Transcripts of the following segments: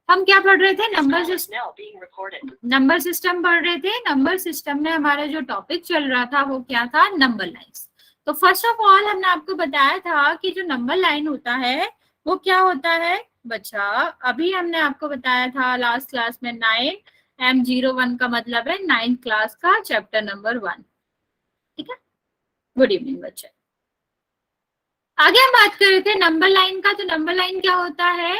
हम क्या पढ़ रहे थे? नंबर सिस्टम पढ़ रहे थे। नंबर सिस्टम में हमारा जो टॉपिक चल रहा था वो क्या था? Number lines. तो फर्स्ट ऑफ ऑल हमने आपको बताया था कि जो नंबर लाइन होता है वो क्या होता है बच्चा? अभी हमने आपको बताया था लास्ट क्लास में 9M01 का मतलब है 9th क्लास का चैप्टर नंबर 1। ठीक है, गुड इवनिंग बच्चे। आगे हम बात कर रहे थे नंबर लाइन का। तो नंबर लाइन क्या होता है?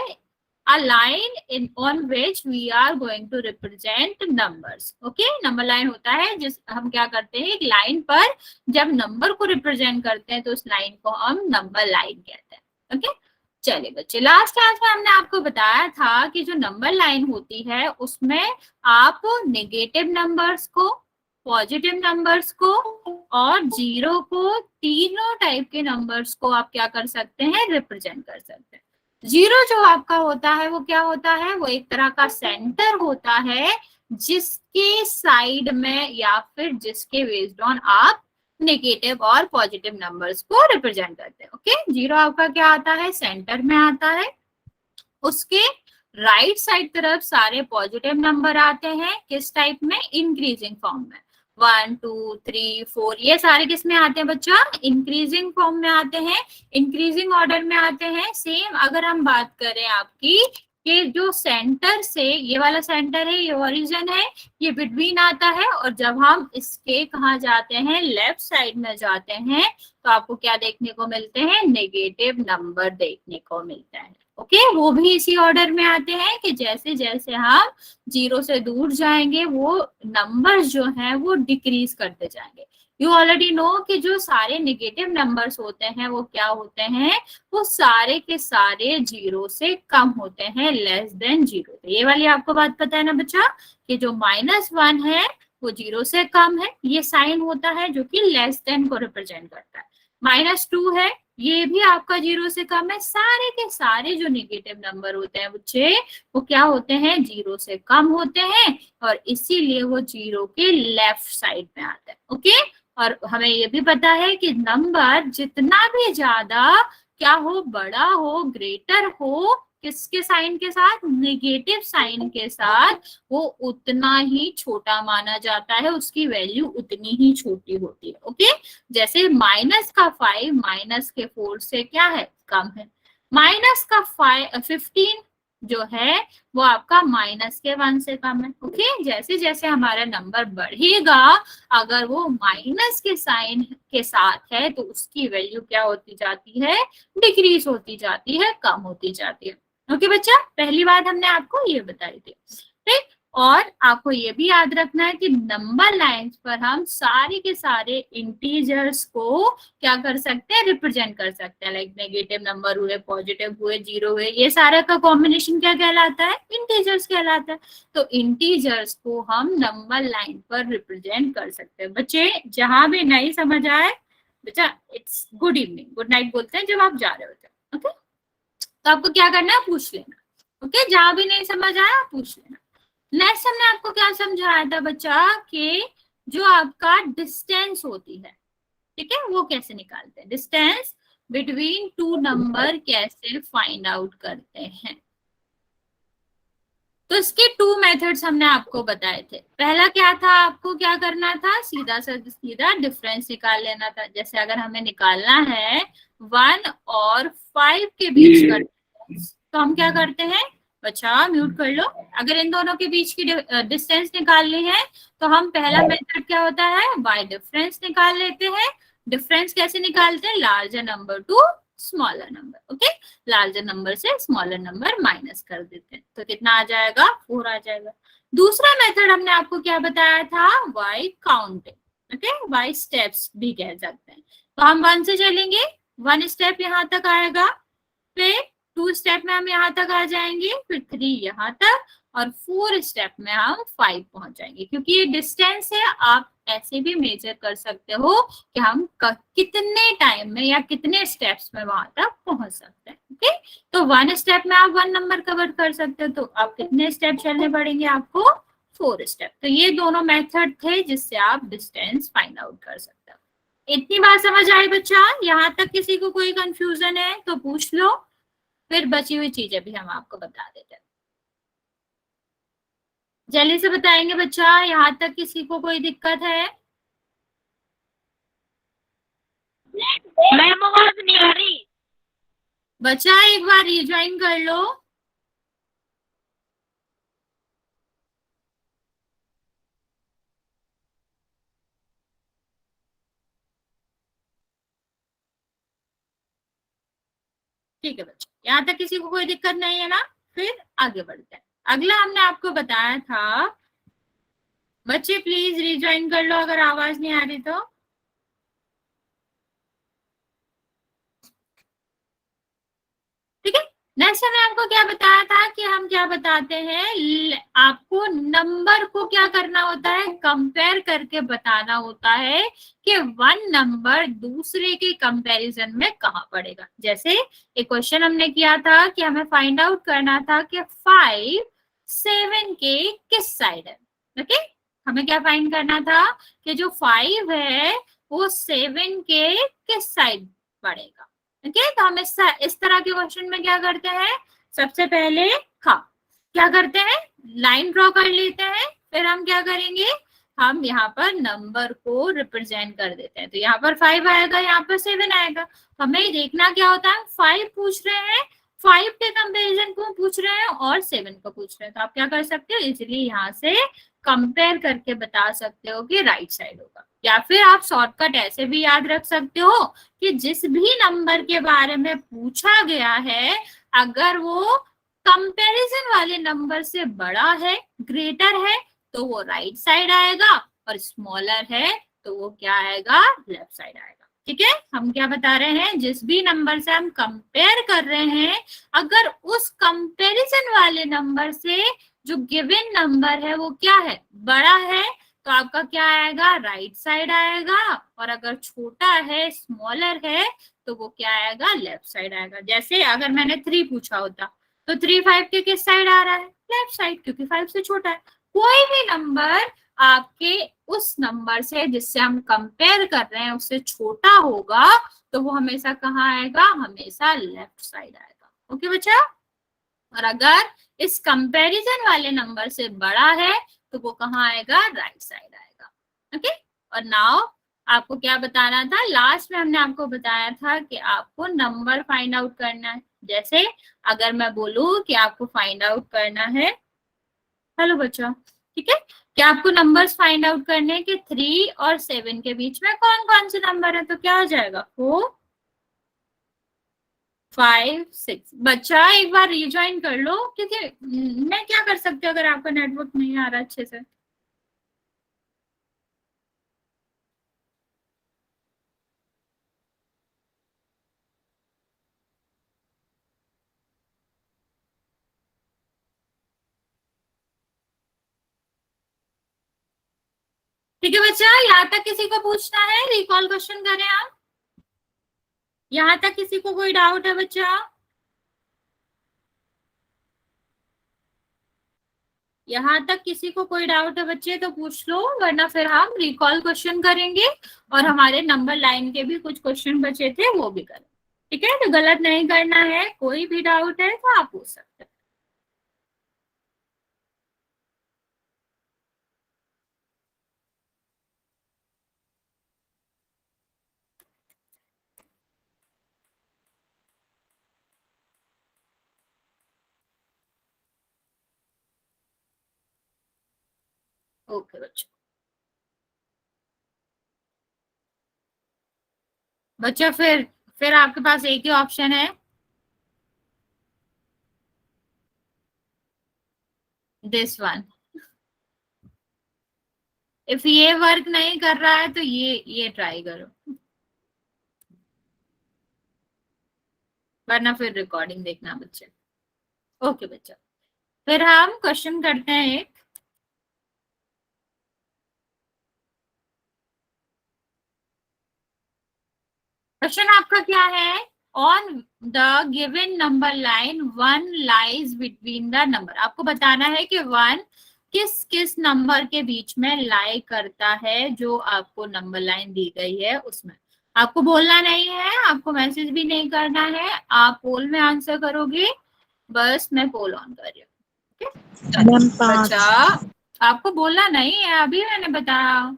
A line in on which we are going to represent numbers. Okay, number line होता है जिस हम क्या करते हैं, एक लाइन पर जब नंबर को रिप्रेजेंट करते हैं तो उस लाइन को हम नंबर लाइन कहते हैं। ओके, चलिए बच्चे, लास्ट क्लास में हमने आपको बताया था कि जो नंबर लाइन होती है उसमें आप नेगेटिव नंबर्स को, पॉजिटिव नंबर्स को और जीरो को, तीनों टाइप के नंबर्स को आप क्या कर सकते हैं? रिप्रेजेंट कर सकते हैं। जीरो जो आपका होता है वो क्या होता है? वो एक तरह का सेंटर होता है जिसके साइड में या फिर जिसके बेस्ड ऑन आप नेगेटिव और पॉजिटिव नंबर्स को रिप्रेजेंट करते हैं। ओके, जीरो आपका क्या आता है? सेंटर में आता है। उसके राइट साइड तरफ सारे पॉजिटिव नंबर आते हैं। किस टाइप में? इंक्रीजिंग फॉर्म में। 1 2 3 4 ये सारे किस में आते हैं बच्चा? इंक्रीजिंग फॉर्म में आते हैं, इंक्रीजिंग ऑर्डर में आते हैं। सेम अगर हम बात करें आपकी कि जो सेंटर से, ये वाला सेंटर है, ये ओरिजिन है, ये बिटवीन आता है, और जब हम इसके कहाँ जाते हैं? लेफ्ट साइड में जाते हैं, तो आपको क्या देखने को मिलते हैं? नेगेटिव नंबर देखने को मिलता है। ओके, वो भी इसी ऑर्डर में आते हैं कि जैसे जैसे हम जीरो से दूर जाएंगे वो नंबर्स जो हैं वो डिक्रीज करते जाएंगे। यू ऑलरेडी नो कि जो सारे नेगेटिव नंबर्स होते हैं वो क्या होते हैं? वो सारे के सारे जीरो से कम होते हैं, लेस देन जीरो। ये वाली आपको बात पता है ना बच्चा कि जो -1 है वो जीरो से कम है, ये साइन होता है जो कि लेस देन को रिप्रेजेंट करता है। -2 है, ये भी आपका जीरो से कम है। सारे के सारे जो नेगेटिव नंबर होते हैं बच्चे वो क्या होते हैं? जीरो से कम होते हैं, और इसीलिए वो जीरो के लेफ्ट साइड में आता है। ओके, और हमें ये भी पता है कि नंबर जितना भी ज्यादा क्या हो, बड़ा हो, ग्रेटर हो, किसके साइन के साथ? नेगेटिव साइन के साथ, वो उतना ही छोटा माना जाता है, उसकी वैल्यू उतनी ही छोटी होती है। ओके, जैसे -5 -4 से क्या है? कम है। -15 जो है वो आपका -1 से कम है। ओके, जैसे जैसे हमारा नंबर बढ़ेगा, अगर वो माइनस के साइन के साथ है तो उसकी वैल्यू क्या होती जाती है? डिक्रीज होती जाती है, कम होती जाती है। ओके बच्चा, पहली बात हमने आपको ये बताई थी। ठीक, और आपको ये भी याद रखना है कि नंबर लाइंस पर हम सारे के सारे इंटीजर्स को क्या कर सकते हैं? रिप्रेजेंट कर सकते हैं। लाइक नेगेटिव नंबर हुए, पॉजिटिव हुए, जीरो हुए, ये सारा का कॉम्बिनेशन क्या कहलाता है? इंटीजर्स कहलाता है। तो इंटीजर्स को हम नंबर लाइन पर रिप्रेजेंट कर सकते हैं। बच्चे, जहां भी नहीं समझ आए बच्चा, it's good evening, good night बोलते हैं जब आप जा रहे होते हैं। ओके, तो आपको क्या करना है? पूछ लेना। ओके, जहां भी नहीं समझ आया पूछ लेना। नेक्स्ट हमने आपको क्या समझाया था बच्चा कि जो आपका डिस्टेंस होती है, ठीक है, वो कैसे निकालते हैं? डिस्टेंस बिटवीन टू नंबर कैसे फाइंड आउट करते हैं? तो इसके 2 मेथड्स हमने आपको बताए थे। पहला क्या था? आपको क्या करना था? सीधा से सीधा डिफरेंस निकाल लेना था। जैसे अगर हमें निकालना है 1 और 5 के बीच का, तो हम क्या करते हैं? बच्चा म्यूट कर लो। अगर इन दोनों के बीच की डिस्टेंस निकालनी है तो हम पहला मेथड क्या होता है? बाय डिफरेंस निकाल लेते हैं। डिफरेंस कैसे निकालते हैं? Larger number two smaller number. Okay, larger number से स्मॉलर नंबर माइनस कर देते हैं, तो कितना आ जाएगा? 4 आ जाएगा। दूसरा मेथड हमने आपको क्या बताया था? Bye counting. Okay, by steps भी कह सकते हैं। तो हम 1 से चलेंगे, 1 स्टेप यहाँ तक आएगा, फिर 2 स्टेप में हम यहाँ तक आ जाएंगे, फिर 3 यहाँ तक, और 4 स्टेप में हम 5 पहुंच जाएंगे। क्योंकि ये डिस्टेंस है, आप ऐसे भी मेजर कर सकते हो कि हम कितने टाइम में या कितने स्टेप्स में वहां तक पहुंच सकते हैं। ओके, तो 1 स्टेप में आप 1 नंबर कवर कर सकते हो, तो आप कितने स्टेप चलने पड़ेंगे आपको? 4 स्टेप। तो ये दोनों मेथड थे जिससे आप डिस्टेंस फाइंड आउट कर सकते हो। इतनी बात समझ आई बच्चा? यहाँ तक किसी को कोई कंफ्यूजन है तो पूछ लो, फिर बची हुई चीजें भी हम आपको बता देते हैं। जल्दी से बताएंगे बच्चा, यहाँ तक किसी को कोई दिक्कत है? मैम आवाज नहीं आ रही। बच्चा एक बार रिज्वाइन कर लो। ठीक है बच्चा, यहाँ तक किसी को कोई दिक्कत नहीं है ना? फिर आगे बढ़ते हैं। अगला हमने आपको बताया था, बच्चे प्लीज रिज्वाइन कर लो अगर आवाज नहीं आ रही तो। ठीक है, नेक्स्ट हमने आपको क्या बताया था कि हम क्या बताते हैं, आपको नंबर को क्या करना होता है, कंपेयर करके बताना होता है कि वन नंबर दूसरे के कंपैरिजन में कहाँ पड़ेगा। जैसे एक क्वेश्चन हमने किया था कि हमें फाइंड आउट करना था कि 5 7 के किस साइड है। ओके, हमें क्या फाइंड करना था कि जो 5 है वो 7 के किस साइड पड़ेगा। ओके, तो हम इस तरह के क्वेश्चन में क्या करते हैं, सबसे पहले क्या करते हैं, लाइन ड्रॉ कर लेते हैं। फिर हम क्या करेंगे, हम यहाँ पर नंबर को रिप्रेजेंट कर देते हैं। तो यहाँ पर 5 आएगा, यहाँ पर 7 आएगा। हमें देखना क्या होता है, 5 पूछ रहे हैं, 5 के कंपैरिजन को पूछ रहे हैं और 7 को पूछ रहे हैं। तो आप क्या कर सकते हो, इजिली यहाँ से कंपेयर करके बता सकते हो कि राइट साइड होगा। या फिर आप शॉर्टकट ऐसे भी याद रख सकते हो कि जिस भी नंबर के बारे में पूछा गया है, अगर वो कंपैरिजन वाले नंबर से बड़ा है, ग्रेटर है, तो वो राइट साइड आएगा, और स्मॉलर है तो वो क्या आएगा, लेफ्ट साइड आएगा। ठीक है, हम क्या बता रहे हैं, जिस भी नंबर से हम कंपेयर कर रहे हैं, अगर उस कंपैरिजन वाले नंबर से जो गिवन नंबर है वो क्या है, बड़ा है, तो आपका क्या आएगा, राइट साइड आएगा। और अगर छोटा है, स्मॉलर है, तो वो क्या आएगा, लेफ्ट साइड आएगा। जैसे अगर मैंने 3 पूछा होता तो 3 5 के किस साइड आ रहा है, लेफ्ट साइड, क्योंकि 5 से छोटा है। कोई भी नंबर आपके उस नंबर से जिससे हम कंपेयर कर रहे हैं उससे छोटा होगा, तो वो हमेशा कहाँ आएगा, हमेशा लेफ्ट साइड आएगा। ओके बच्चा, और अगर इस कंपैरिजन वाले नंबर से बड़ा है तो वो कहाँ आएगा, राइट साइड आएगा। ओके, और नाउ आपको क्या बताना था, लास्ट में हमने आपको बताया था कि आपको नंबर फाइंड आउट करना है। जैसे अगर मैं बोलूं कि आपको फाइंड आउट करना है, हेलो बच्चा, ठीक है, कि आपको नंबर्स फाइंड आउट करने हैं कि 3 और 7 के बीच में कौन कौन से नंबर है, तो क्या हो जाएगा, 4 5 6। बच्चा एक बार रिज्वाइन कर लो, क्योंकि मैं क्या कर सकती हूँ अगर आपका नेटवर्क नहीं आ रहा अच्छे से। ठीक है बच्चा, यहाँ तक किसी को पूछना है, रिकॉल क्वेश्चन करें आप। यहाँ तक किसी को कोई डाउट है बच्चा? यहाँ तक किसी को कोई डाउट है बच्चे तो पूछ लो, वरना फिर हम रिकॉल क्वेश्चन करेंगे और हमारे नंबर लाइन के भी कुछ क्वेश्चन बचे थे वो भी करें। ठीक है, तो गलत नहीं करना है, कोई भी डाउट है तो आप पूछ सकते हैं। ओके बच्चों, बच्चा फिर आपके पास एक ही ऑप्शन है, दिस वन। इफ ये वर्क नहीं कर रहा है तो ये ट्राई करो, वरना फिर रिकॉर्डिंग देखना बच्चे। ओके बच्चा, फिर हम क्वेश्चन करते हैं एक। क्वेश्चन आपका क्या है, on the given number line 1 lies between the number. आपको बताना है कि 1 किस किस नंबर के बीच में लाई करता है, जो आपको नंबर लाइन दी गई है उसमें। आपको बोलना नहीं है, आपको मैसेज भी नहीं करना है, आप पोल में आंसर करोगे। बस मैं पोल ऑन कर रही हूँ। मैम 5। बच्चा आपको बोलना नहीं है, अभी मैंने बताया।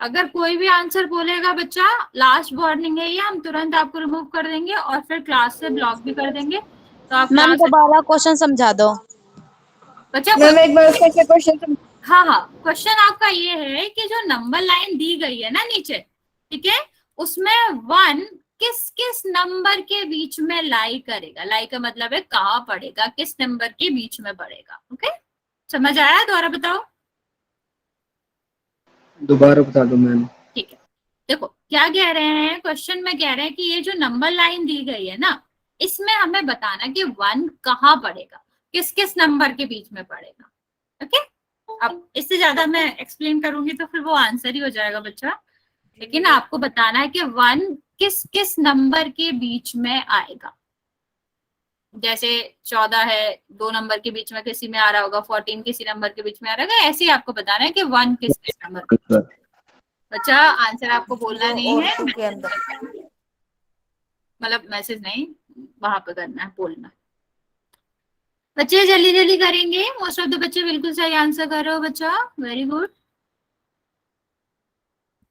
अगर कोई भी आंसर बोलेगा बच्चा, लास्ट वार्निंग है ये, हम तुरंत आपको रिमूव कर देंगे और फिर क्लास से ब्लॉक भी कर देंगे। तो आप मैम क्लास दोबारा क्वेश्चन समझा दो। बच्चा मैम एक बार फिर से क्वेश्चन। हाँ हाँ, क्वेश्चन आपका ये है कि जो नंबर लाइन दी गई है ना नीचे, ठीक है, उसमें वन किस किस नंबर के बीच में लाई करेगा। लाई का मतलब है कहाँ पड़ेगा, किस नंबर के बीच में पड़ेगा। ओके, समझ आया? दोबारा बताओ। दोबारा बता दो मैम। ठीक है, देखो क्या कह रहे हैं, क्वेश्चन में कह रहे हैं कि ये जो नंबर लाइन दी गई है ना, इसमें हमें बताना कि वन कहाँ पड़ेगा, किस किस नंबर के बीच में पड़ेगा। ओके, अब इससे ज्यादा मैं एक्सप्लेन करूंगी तो फिर वो आंसर ही हो जाएगा बच्चा, लेकिन आपको बताना है कि वन किस किस नंबर के बीच में आएगा। जैसे 14 है, 2 नंबर के बीच में किसी में आ रहा होगा, 14 किसी नंबर के बीच में आ रहा होगा, ऐसे ही आपको बताना है कि वन किस किस नंबर के बीच में। बच्चा आंसर आपको बोलना नहीं है, और के अंदर मतलब मैसेज नहीं, वहां पे करना है, बोलना। बच्चे जल्दी जल्दी करेंगे, मोस्ट ऑफ द बच्चे बिल्कुल सही आंसर कर रहे हो बच्चा, वेरी गुड।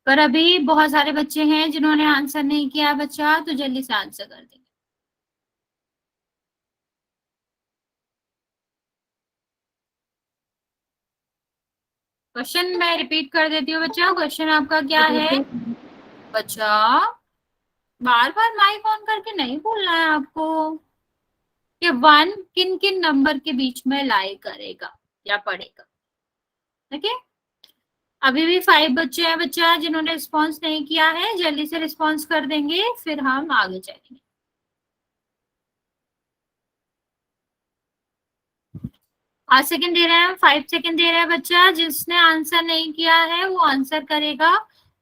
पर अभी बहुत सारे बच्चे हैं जिन्होंने आंसर नहीं किया बच्चा, तो जल्दी से आंसर कर देंगे। क्वेश्चन मैं रिपीट कर देती हूँ बच्चा, क्वेश्चन आपका क्या है बच्चा, बार बार माइक ऑन करके नहीं बोलना है आपको, कि वन किन किन नंबर के बीच में लाई करेगा या पड़ेगा। ठीक है, अभी भी 5 बच्चे हैं बच्चा जिन्होंने रिस्पॉन्स नहीं किया है, जल्दी से रिस्पॉन्स कर देंगे फिर हम आगे चलेंगे। 8 सेकंड दे रहे हैं, 5 सेकंड दे रहे हैं बच्चा, जिसने आंसर नहीं किया है वो आंसर करेगा,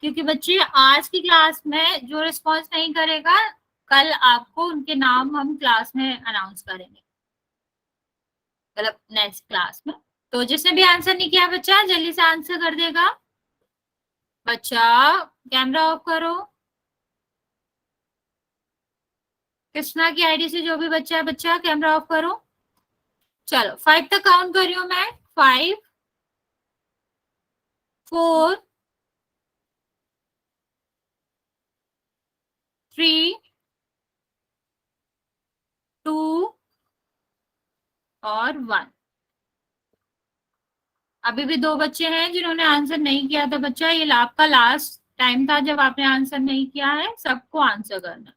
क्योंकि बच्चे आज की क्लास में जो रिस्पॉन्स नहीं करेगा, कल आपको उनके नाम हम क्लास में अनाउंस करेंगे, मतलब नेक्स्ट क्लास में। तो जिसने भी आंसर नहीं किया बच्चा जल्दी से आंसर कर देगा। बच्चा कैमरा ऑफ करो, कृष्णा की आईडी से जो भी बच्चा है बच्चा कैमरा ऑफ करो। चलो 5 तक काउंट कर रही हूँ मैं, 5 4 3 2 और 1। अभी भी 2 बच्चे हैं जिन्होंने आंसर नहीं किया था बच्चा, ये आपका लास्ट टाइम था जब आपने आंसर नहीं किया है, सबको आंसर करना।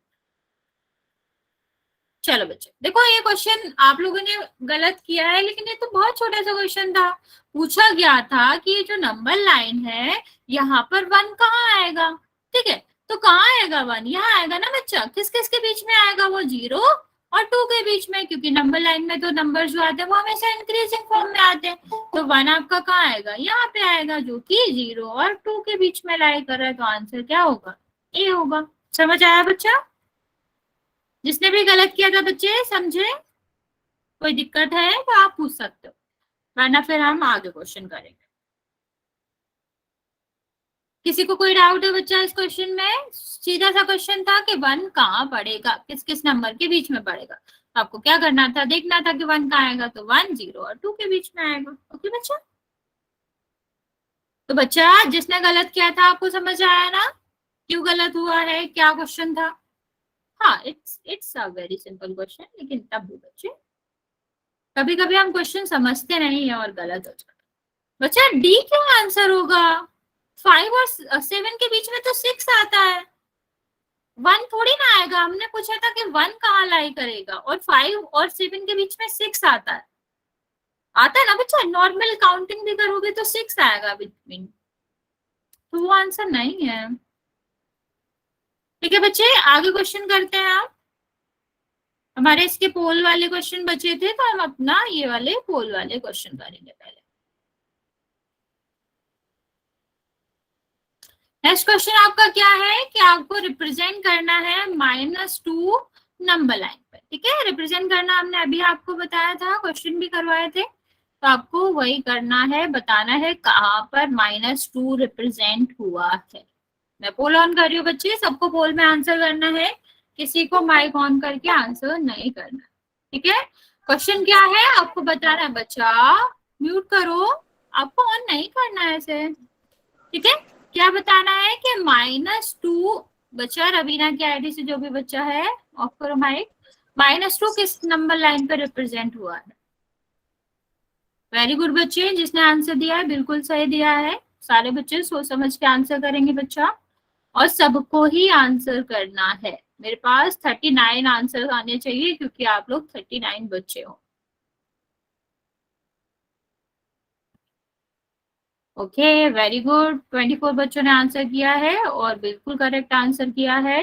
चलो बच्चे देखो, ये क्वेश्चन आप लोगों ने गलत किया है, लेकिन ये तो बहुत छोटा सा क्वेश्चन था। पूछा गया था कि ये जो नंबर लाइन है यहाँ पर वन कहाँ आएगा, ठीक है, तो कहाँ आएगा वन, यहाँ आएगा ना बच्चा। किस किस के बीच में आएगा वो, 0 और 2 के बीच में, क्योंकि नंबर लाइन में तो नंबर जो आते हैं वो हमेशा इंक्रीजिंग फॉर्म में आते हैं। तो वन आपका कहाँ आएगा, यहाँ पे आएगा, जो कि 0 और 2 के बीच में लाई कर रहा है। तो आंसर क्या होगा, ए होगा। समझ आया बच्चा? जिसने भी गलत किया था बच्चे समझे, कोई दिक्कत है तो आप पूछ सकते हो, वरना फिर हम आगे क्वेश्चन करेंगे। किसी को कोई डाउट है बच्चा इस क्वेश्चन में? सीधा सा क्वेश्चन था कि वन कहाँ पड़ेगा, किस किस नंबर के बीच में पड़ेगा। तो आपको क्या करना था, देखना था कि वन कहाँ आएगा, तो 1 0 और 2 के बीच में आएगा। ओके बच्चा, तो बच्चा जिसने गलत किया था आपको समझ आया ना, क्यों गलत हुआ है, क्या क्वेश्चन था? हाँ, it's a very simple question, लेकिन तब भी बच्चे कभी कभी हम क्वेश्चन समझते नहीं है और गलत हो जाता है। बच्चा डी क्यों आंसर होगा, 5 और 7 के बीच में तो 6 आता है, 1 थोड़ी ना आएगा। हमने पूछा था कि 1 कहाँ लाई करेगा, और 5 और 7 के बीच में 6 आता है, आता है ना बच्चा, नॉर्मल काउंटिंग भी करोगे तो 6 आएगा बिटवीन, तो वो आंसर नहीं है। ठीक है बच्चे, आगे क्वेश्चन करते हैं आप। हमारे इसके पोल वाले क्वेश्चन बचे थे, तो हम अपना ये वाले पोल वाले क्वेश्चन करेंगे पहले। नेक्स्ट क्वेश्चन आपका क्या है कि आपको रिप्रेजेंट करना है -2 नंबर लाइन पर। ठीक है, रिप्रेजेंट करना हमने अभी आपको बताया था, क्वेश्चन भी करवाए थे, तो आपको वही करना है, बताना है कहाँ पर -2 रिप्रेजेंट हुआ है। मैं पोल ऑन कर रही हूँ बच्चे, सबको पोल में आंसर करना है, किसी को माइक ऑन करके आंसर नहीं करना। ठीक है, क्वेश्चन क्या है आपको बताना है बच्चा, म्यूट करो, आपको ऑन नहीं करना है ऐसे, ठीक है। क्या बताना है कि -2, बच्चा रवीना की आईडी से जो भी बच्चा है ऑफ करो माइक, -2 किस नंबर लाइन पे रिप्रेजेंट हुआ है। वेरी गुड बच्चे, जिसने आंसर दिया है बिल्कुल सही दिया है। सारे बच्चे सोच समझ के आंसर करेंगे बच्चा, और सबको ही आंसर करना है। मेरे पास 39 आंसर आने चाहिए क्योंकि आप लोग 39 बच्चे हो। ओके वेरी गुड, 24 बच्चों ने आंसर किया है और बिल्कुल करेक्ट आंसर किया है।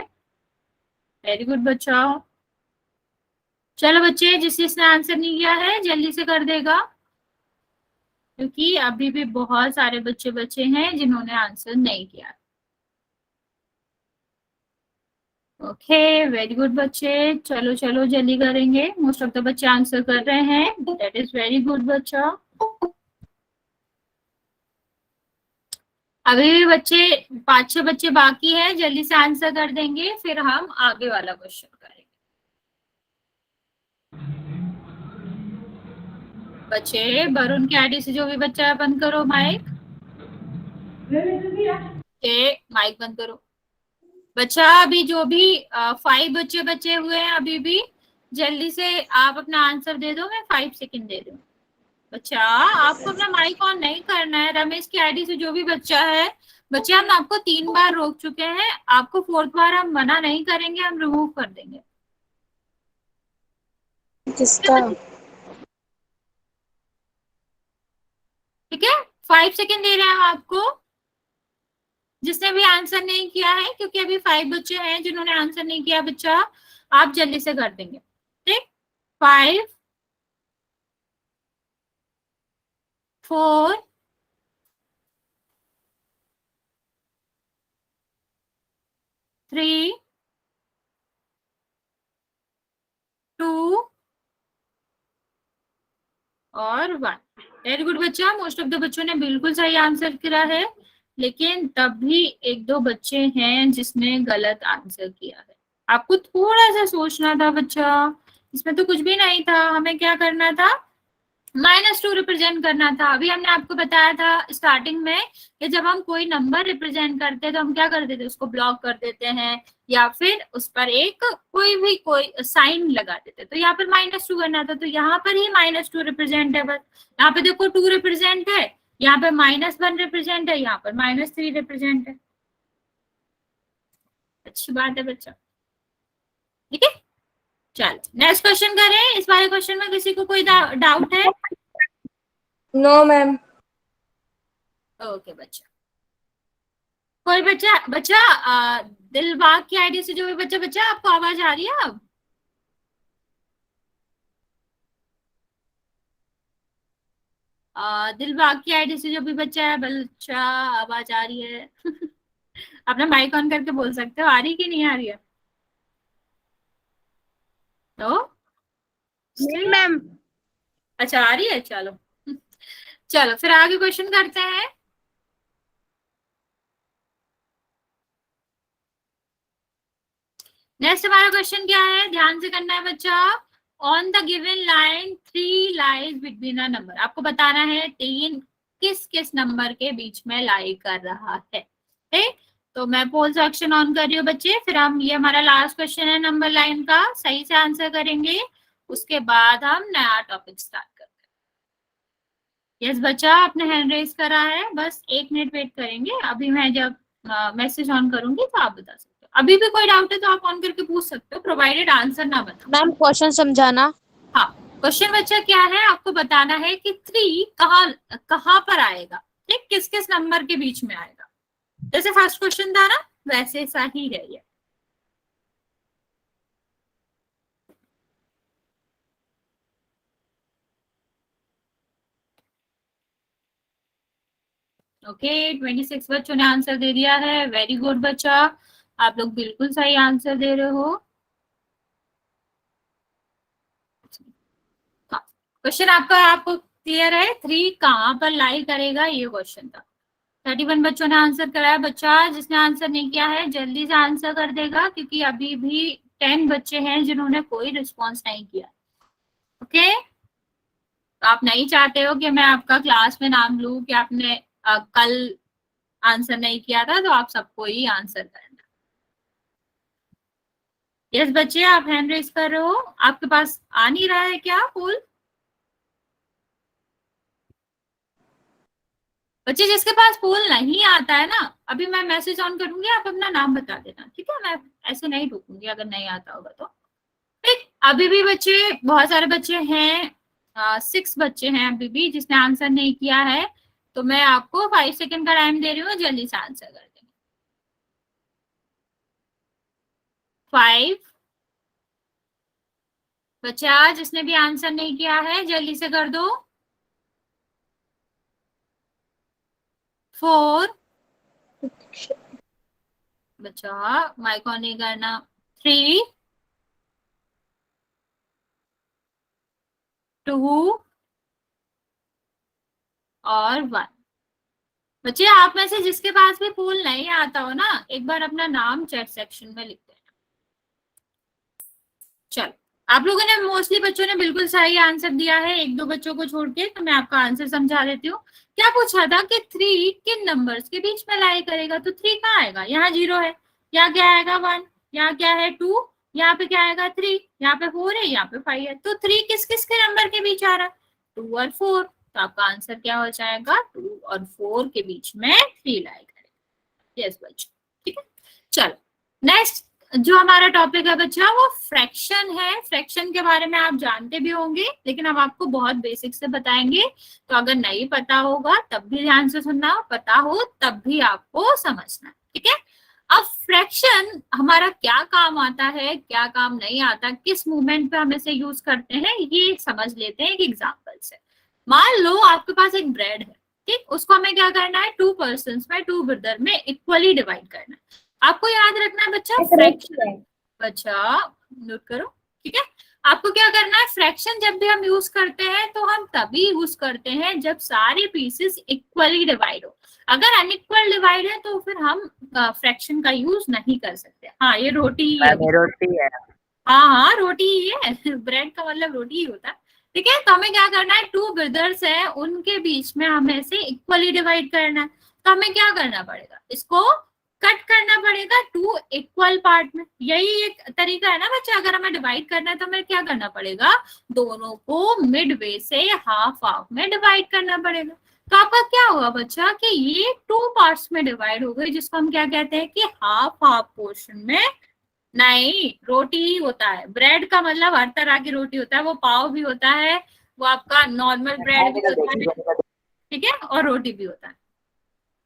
वेरी गुड बच्चा। चलो बच्चे, जिसने आंसर नहीं किया है जल्दी से कर देगा, क्योंकि अभी भी बहुत सारे बच्चे बच्चे हैं जिन्होंने आंसर नहीं किया। ओके वेरी गुड बच्चे, चलो चलो जल्दी करेंगे। मोस्ट ऑफ द बच्चे आंसर कर रहे हैं, दैट इज वेरी गुड बच्चा। अभी भी बच्चे 5-6 बच्चे बाकी हैं, जल्दी से आंसर कर देंगे फिर हम आगे वाला क्वेश्चन करेंगे। बच्चे वरुण के आईडी से जो भी बच्चा है बंद करो माइक, माइक बंद करो। बच्चा अभी जो भी 5 बच्चे बचे हुए हैं अभी भी, जल्दी से आप अपना आंसर दे दो, मैं 5 सेकंड दे दूँ। बच्चा आपको अपना माइक ऑन नहीं करना है। रमेश की आईडी से जो भी बच्चा है, बच्चे हम आपको 3 बार रोक चुके हैं, आपको 4th बार हम मना नहीं करेंगे, हम रिमूव कर देंगे। किसका? ठीक है, 5 सेकंड दे रहे हैं हम आपको, जिसने भी आंसर नहीं किया है, क्योंकि अभी 5 बच्चे हैं जिन्होंने आंसर नहीं किया बच्चा, आप जल्दी से कर देंगे। ठीक, 5 4 3 2 और 1। वेरी गुड बच्चा, मोस्ट ऑफ द बच्चों ने बिल्कुल सही आंसर किया है, लेकिन तब भी 1-2 बच्चे हैं जिसने गलत आंसर किया है। आपको थोड़ा सा सोचना था बच्चा, इसमें तो कुछ भी नहीं था। हमें क्या करना था, -2 रिप्रेजेंट करना था। अभी हमने आपको बताया था स्टार्टिंग में कि जब हम कोई नंबर रिप्रेजेंट करते हैं तो हम क्या कर देते हैं, उसको ब्लॉक कर देते हैं या फिर उस पर एक कोई साइन लगा देते हैं। तो यहाँ पर -2 करना था, तो यहाँ पर ही -2 रिप्रेजेंट है। बस यहाँ पे देखो 2 रिप्रेजेंट है, यहाँ पे -1 रिप्रेजेंट है, यहाँ पर -3 रिप्रेजेंट है। अच्छी बात है बच्चा, ठीक है। चलो नेक्स्ट क्वेश्चन करें। इस वाले क्वेश्चन में किसी को कोई डाउट है? No ma'am. ओके बच्चा, कोई बच्चा बच्चा दिलबाग की आईडी से जो भी बच्चा बच्चा आपको आवाज आ रही है अब? दिलबाग की आईडी से जो भी बच्चा है बच्चा, आवाज आ रही है? अपना माइक ऑन करके बोल सकते हो, आ रही कि नहीं आ रही है? तो नहीं मैम। अच्छा आ रही है, चलो चलो फिर आगे क्वेश्चन करते हैं। नेक्स्ट हमारा क्वेश्चन क्या है, ध्यान से करना है बच्चा। On the given line 3 lies between a number, आपको बताना है 3 किस किस नंबर के बीच में लाई कर रहा है। ठीक, तो मैं पोल सेक्शन ऑन कर रही हूँ बच्चे, फिर हम, ये हमारा लास्ट क्वेश्चन है नंबर लाइन का, सही से आंसर करेंगे, उसके बाद हम नया टॉपिक स्टार्ट करते हैं। यस बच्चा, आपने हैंड रेज करा है, बस 1 मिनट वेट करेंगे। अभी मैं जब मैसेज ऑन करूंगी तो आप बता सकते हो। अभी भी कोई डाउट है तो आप ऑन करके पूछ सकते हो, प्रोवाइडेड आंसर ना बताओ। मैम क्वेश्चन समझाना। हाँ, क्वेश्चन बच्चा क्या है, आपको बताना है कि 3 कहाँ पर आएगा, ठीक, किस किस नंबर के बीच में आएगा। जैसे फर्स्ट क्वेश्चन था ना, वैसे सा ही है ये। ओके 26 बच्चों ने आंसर दे दिया है, वेरी गुड बच्चा, आप लोग बिल्कुल सही आंसर दे रहे हो। क्वेश्चन आपको क्लियर है, 3 कहाँ पर लाई करेगा, ये क्वेश्चन था। 31 बच्चों ने आंसर कराया। बच्चा जिसने आंसर नहीं किया है जल्दी से आंसर कर देगा, क्योंकि अभी भी 10 बच्चे हैं जिन्होंने कोई रिस्पॉन्स नहीं किया। ओके, तो आप नहीं चाहते हो कि मैं आपका क्लास में नाम लूं कि आपने कल आंसर नहीं किया था, तो आप सबको ही आंसर करना। यस बच्चे, आप हैंड रेस कर रहे हो, आपके पास आ नहीं रहा है क्या फूल? बच्चे जिसके पास फूल नहीं आता है ना, अभी मैं मैसेज ऑन करूंगी, आप अपना नाम बता देना, ठीक है? मैं ऐसे नहीं रुकूंगी अगर नहीं आता होगा तो। ठीक, अभी भी बच्चे, बहुत सारे बच्चे हैं, 6 बच्चे हैं अभी भी जिसने आंसर नहीं किया है, तो मैं आपको 5 सेकेंड का टाइम दे रही हूँ, जल्दी से आंसर कर देंगे। 5 बच्चा, जिसने भी आंसर नहीं किया है जल्दी से कर दो। 4 बच्चा, माइक ऑन नहीं करना। 3 2 और 1। बच्चे आप में से जिसके पास भी फूल नहीं आता हो ना, एक बार अपना नाम चैट सेक्शन में लिख देना। चलो, आप लोगों ने मोस्टली बच्चों ने बिल्कुल सही आंसर दिया है, 1-2 बच्चों को छोड़ के, तो मैं आपका आंसर समझा देती हूँ। क्या पूछा था कि 3 किन नंबर्स के बीच में लाई करेगा, तो 3 कहाँ आएगा? यहाँ 0 है, यहाँ क्या आएगा 1, यहाँ क्या है 2, यहाँ पे क्या आएगा 3, यहाँ पे 4 है, यहाँ पे 5 है, तो 3 किस किस के नंबर के बीच आ रहा है? 2 और 4। तो आपका आंसर क्या हो जाएगा? 2 और 4 के बीच में 3 लाई करेगा। यस बच्चों, ठीक है। चलो, नेक्स्ट जो हमारा टॉपिक है बच्चा, वो फ्रैक्शन है। फ्रैक्शन के बारे में आप जानते भी होंगे, लेकिन हम आपको बहुत बेसिक से बताएंगे, तो अगर नहीं पता होगा तब भी ध्यान से सुनना, पता हो तब भी आपको समझना, ठीक है। अब फ्रैक्शन हमारा क्या काम आता है, क्या काम नहीं आता, किस मूवमेंट पे हम इसे यूज करते हैं, ये समझ लेते हैं एक एग्जाम्पल से। मान लो आपके पास एक ब्रेड है, ठीक, उसको हमें क्या करना है? 2 पर्सन में, 2 ब्रदर में इक्वली डिवाइड करना है। आपको याद रखना है बच्चा, फ्रैक्शन, बच्चा नोट करो, ठीक है। आपको क्या करना है? फ्रैक्शन जब भी हम यूज करते हैं तो हम तभी यूज करते हैं जब सारे पीसेस इक्वली डिवाइड हो। अगर अनइक्वल डिवाइड है तो फिर हम फ्रैक्शन का यूज नहीं कर सकते। हाँ, ये रोटी ही है। रोटी है। हाँ हाँ, रोटी ही है। ब्रेड का मतलब रोटी ही होता है, ठीक है। तो हमें क्या करना है? 2 ब्रदर्स है, उनके बीच में हमें इसे इक्वली डिवाइड करना है। तो हमें क्या करना पड़ेगा? इसको कट करना पड़ेगा 2 इक्वल पार्ट में। यही एक तरीका है ना बच्चा, अगर हमें डिवाइड करना है तो हमें क्या करना पड़ेगा? दोनों को मिड वे से हाफ हाफ में डिवाइड करना पड़ेगा। तो आपका क्या होगा बच्चा कि ये 2 पार्ट्स में डिवाइड हो गई, जिसको हम क्या कहते हैं कि हाफ हाफ पोर्शन में। नहीं, रोटी ही होता है। ब्रेड का मतलब हर तरह की रोटी होता है, वो पाव भी होता है, वो आपका नॉर्मल ब्रेड भी होता है, ठीक है, और रोटी भी होता है।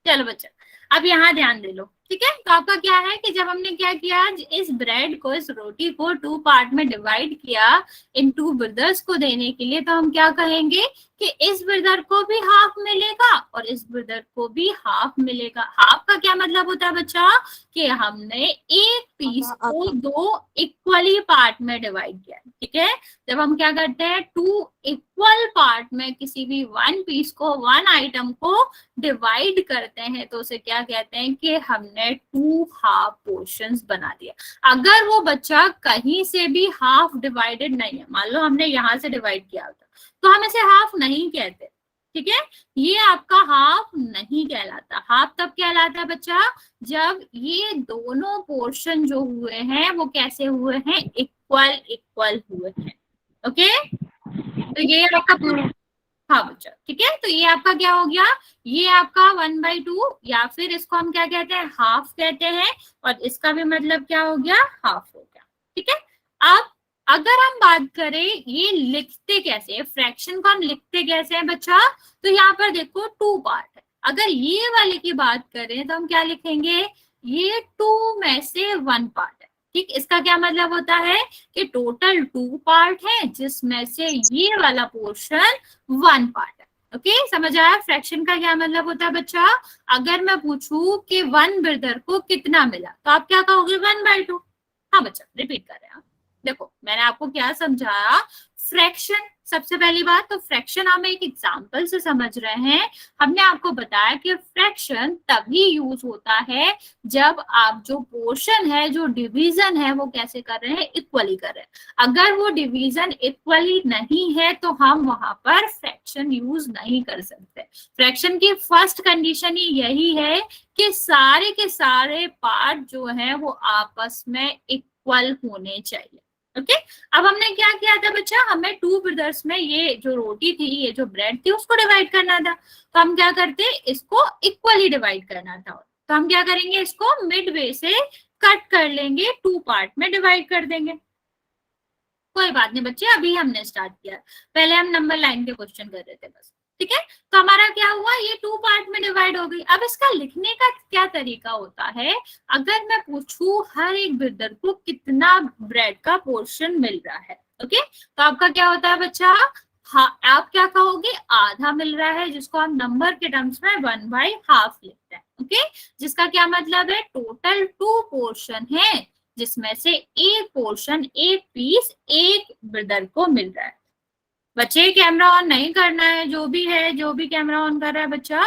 चलो बच्चा, अब यहाँ ध्यान दे लो, ठीक है। तो आपका क्या है कि जब हमने क्या किया, इस ब्रेड को, इस रोटी को 2 पार्ट में डिवाइड किया इन 2 ब्रदर्स को देने के लिए, तो हम क्या कहेंगे कि इस ब्रदर को भी हाफ मिलेगा और इस ब्रदर को भी हाफ मिलेगा। हाफ का क्या मतलब होता है बच्चा कि हमने एक पीस को 2 इक्वली पार्ट में डिवाइड किया, ठीक है। जब हम क्या करते हैं 2 इक्वल पार्ट में किसी भी 1 पीस को, 1 आइटम को डिवाइड करते हैं, तो उसे क्या कहते हैं कि हमने 2 हाफ पोर्शंस बना दिया। अगर वो बच्चा कहीं से भी हाफ डिवाइडेड नहीं है, मान लो हमने यहाँ से डिवाइड किया होता, तो हम इसे हाफ नहीं कहते, ठीक है। ये आपका हाफ नहीं कहलाता। हाफ तब कहलाता है बच्चा जब ये दोनों पोर्शन जो हुए हैं वो कैसे हुए हैं? इक्वल इक्वल हुए हैं, ओके। तो ये आपका, हाँ बच्चा, ठीक है। तो ये आपका क्या हो गया? ये आपका 1/2, या फिर इसको हम क्या कहते हैं? हाफ कहते हैं, और इसका भी मतलब क्या हो गया? हाफ हो गया, ठीक है। अब अगर हम बात करें ये लिखते कैसे है, फ्रैक्शन को हम लिखते कैसे हैं बच्चा, तो यहाँ पर देखो 2 पार्ट है। अगर ये वाले की बात करें तो हम क्या लिखेंगे? ये 2 में से 1 पार्ट है, ठीक। इसका क्या मतलब होता है कि टोटल 2 पार्ट है, जिसमें से ये वाला पोर्शन 1 पार्ट है, ओके। समझ आया फ्रैक्शन का क्या मतलब होता है बच्चा? अगर मैं पूछूं कि 1 ब्रदर को कितना मिला, तो आप क्या कहोगे? 1/2। हाँ बच्चा, रिपीट कर रहे हैं आप। देखो मैंने आपको क्या समझाया, फ्रैक्शन सबसे पहली बात तो फ्रैक्शन हम एक एग्जांपल से समझ रहे हैं। हमने आपको बताया कि फ्रैक्शन तभी यूज होता है जब आप जो पोर्शन है, जो डिवीजन है, वो कैसे कर रहे हैं, इक्वली कर रहे हैं। अगर वो डिवीजन इक्वली नहीं है तो हम वहां पर फ्रैक्शन यूज नहीं कर सकते। फ्रैक्शन की फर्स्ट कंडीशन ही यही है कि सारे के सारे पार्ट जो है वो आपस में इक्वल होने चाहिए। ओके अब हमने क्या किया था बच्चा, हमें टू ब्रदर्स में ये जो रोटी थी, ये जो ब्रेड थी, उसको डिवाइड करना था। तो हम क्या करते, इसको इक्वली डिवाइड करना था। तो हम क्या करेंगे, इसको मिड वे से कट कर लेंगे, टू पार्ट में डिवाइड कर देंगे। कोई बात नहीं बच्चे, अभी हमने स्टार्ट किया, पहले हम नंबर लाइन के क्वेश्चन कर रहे थे बस। ठीक है, तो हमारा क्या हुआ, ये टू पार्ट में डिवाइड हो गई। अब इसका लिखने का क्या तरीका होता है, अगर मैं पूछूं हर एक ब्रदर को कितना ब्रेड का पोर्शन मिल रहा है, ओके, तो आपका क्या होता है बच्चा, हाँ आप क्या कहोगे, आधा मिल रहा है, जिसको हम नंबर के टर्म्स में 1/2 लिखते हैं। ओके, जिसका क्या मतलब है, टोटल 2 पोर्शन है, जिसमें से एक पोर्शन, एक पीस एक ब्रदर को मिल रहा है। बच्चे कैमरा ऑन नहीं करना है, जो भी है, जो भी कैमरा ऑन कर रहा है बच्चा,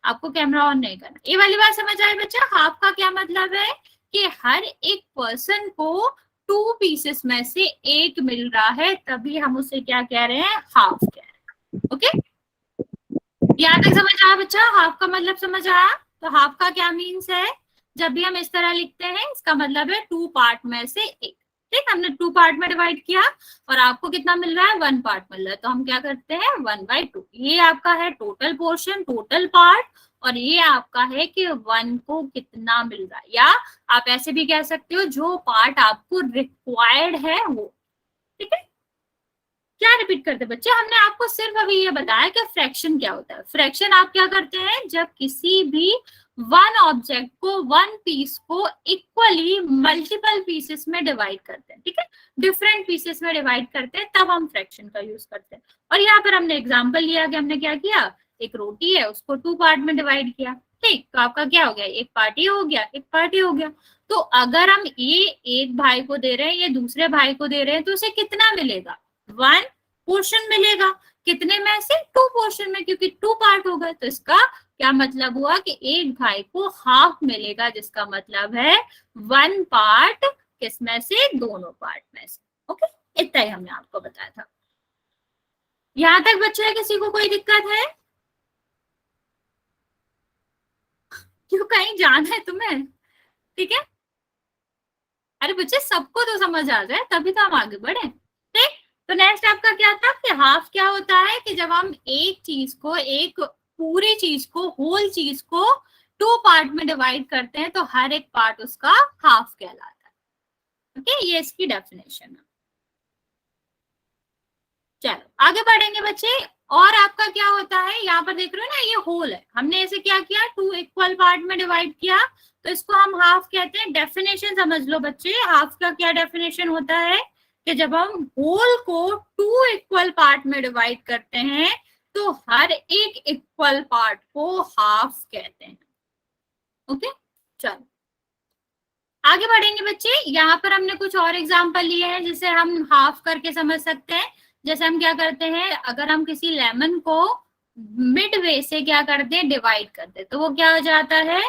आपको कैमरा ऑन नहीं करना। ये वाली बात समझ आए बच्चा, हाफ का क्या मतलब है कि हर एक पर्सन को 2 पीसेस में से एक मिल रहा है, तभी हम उसे क्या कह रहे हैं, हाफ कह रहे हैं। ओके, यहाँ तक समझ आया बच्चा, हाफ का मतलब समझ आया। तो हाफ का क्या मीन्स है, जब भी हम इस तरह लिखते हैं, इसका मतलब है 2 पार्ट में से एक। ठीक, हमने 2 पार्ट में डिवाइड किया और आपको कितना मिल रहा है, 1 पार्ट मिल रहा है, तो हम क्या करते हैं, 1/2। ये आपका है टोटल पोर्शन, टोटल पार्ट, और ये आपका है कि 1 को कितना मिल रहा है, या आप ऐसे भी कह सकते हो जो पार्ट आपको रिक्वायर्ड है वो। ठीक है, क्या रिपीट करते बच्चे, हमने आपको सिर्फ अभी ये बताया कि फ्रैक्शन क्या होता है। फ्रैक्शन आप क्या करते हैं, जब किसी भी वन ऑब्जेक्ट को, वन पीस को इक्वली मल्टीपल पीसेस में डिवाइड करते हैं। ठीक है, डिफरेंट पीसेस में डिवाइड करते हैं, तब हम फ्रैक्शन का यूज करते हैं। और यहाँ पर हमने एग्जांपल लिया कि हमने क्या किया, एक रोटी है, उसको 2 पार्ट में डिवाइड किया। ठीक, तो आपका क्या हो गया, एक पार्ट ये हो गया, एक पार्ट ये हो गया। तो अगर हम ये एक भाई को दे रहे हैं, ये दूसरे भाई को दे रहे हैं, तो उसे कितना मिलेगा, 1 पोर्शन मिलेगा। कितने में से, 2 पोर्शन में, क्योंकि 2 पार्ट हो गए। तो इसका क्या मतलब हुआ कि एक भाई को हाफ मिलेगा, जिसका मतलब है 1 पार्ट किसमें से, दोनों पार्ट में से। ओके, इतना ही हमने आपको बताया था। यहां तक बच्चे, किसी को कोई दिक्कत है, क्यों कहीं जाना है तुम्हें? ठीक है, अरे बच्चे सबको तो समझ आ जाए तभी तो हम आगे बढ़े। ठीक, तो नेक्स्ट आपका क्या था कि हाफ क्या होता है, कि जब हम एक चीज को, एक पूरी चीज को, होल चीज को 2 पार्ट में डिवाइड करते हैं, तो हर एक पार्ट उसका हाफ कहलाता है। ओके, ये इसकी डेफिनेशन है। चलो आगे बढ़ेंगे बच्चे। और आपका क्या होता है, यहाँ पर देख रहे हो ना, ये होल है, हमने ऐसे क्या किया, 2 इक्वल पार्ट में डिवाइड किया, तो इसको हम हाफ कहते हैं। डेफिनेशन समझ लो बच्चे, हाफ का क्या डेफिनेशन होता है कि जब हम होल को 2 इक्वल पार्ट में डिवाइड करते हैं, तो हर एक इक्वल पार्ट को हाफ कहते हैं। ओके, चलो आगे बढ़ेंगे बच्चे। यहाँ पर हमने कुछ और एग्जाम्पल लिए हैं जिसे हम हाफ करके समझ सकते हैं। जैसे हम क्या करते हैं, अगर हम किसी लेमन को मिड वे से क्या करते हैं, डिवाइड करते हैं, तो वो क्या हो जाता है,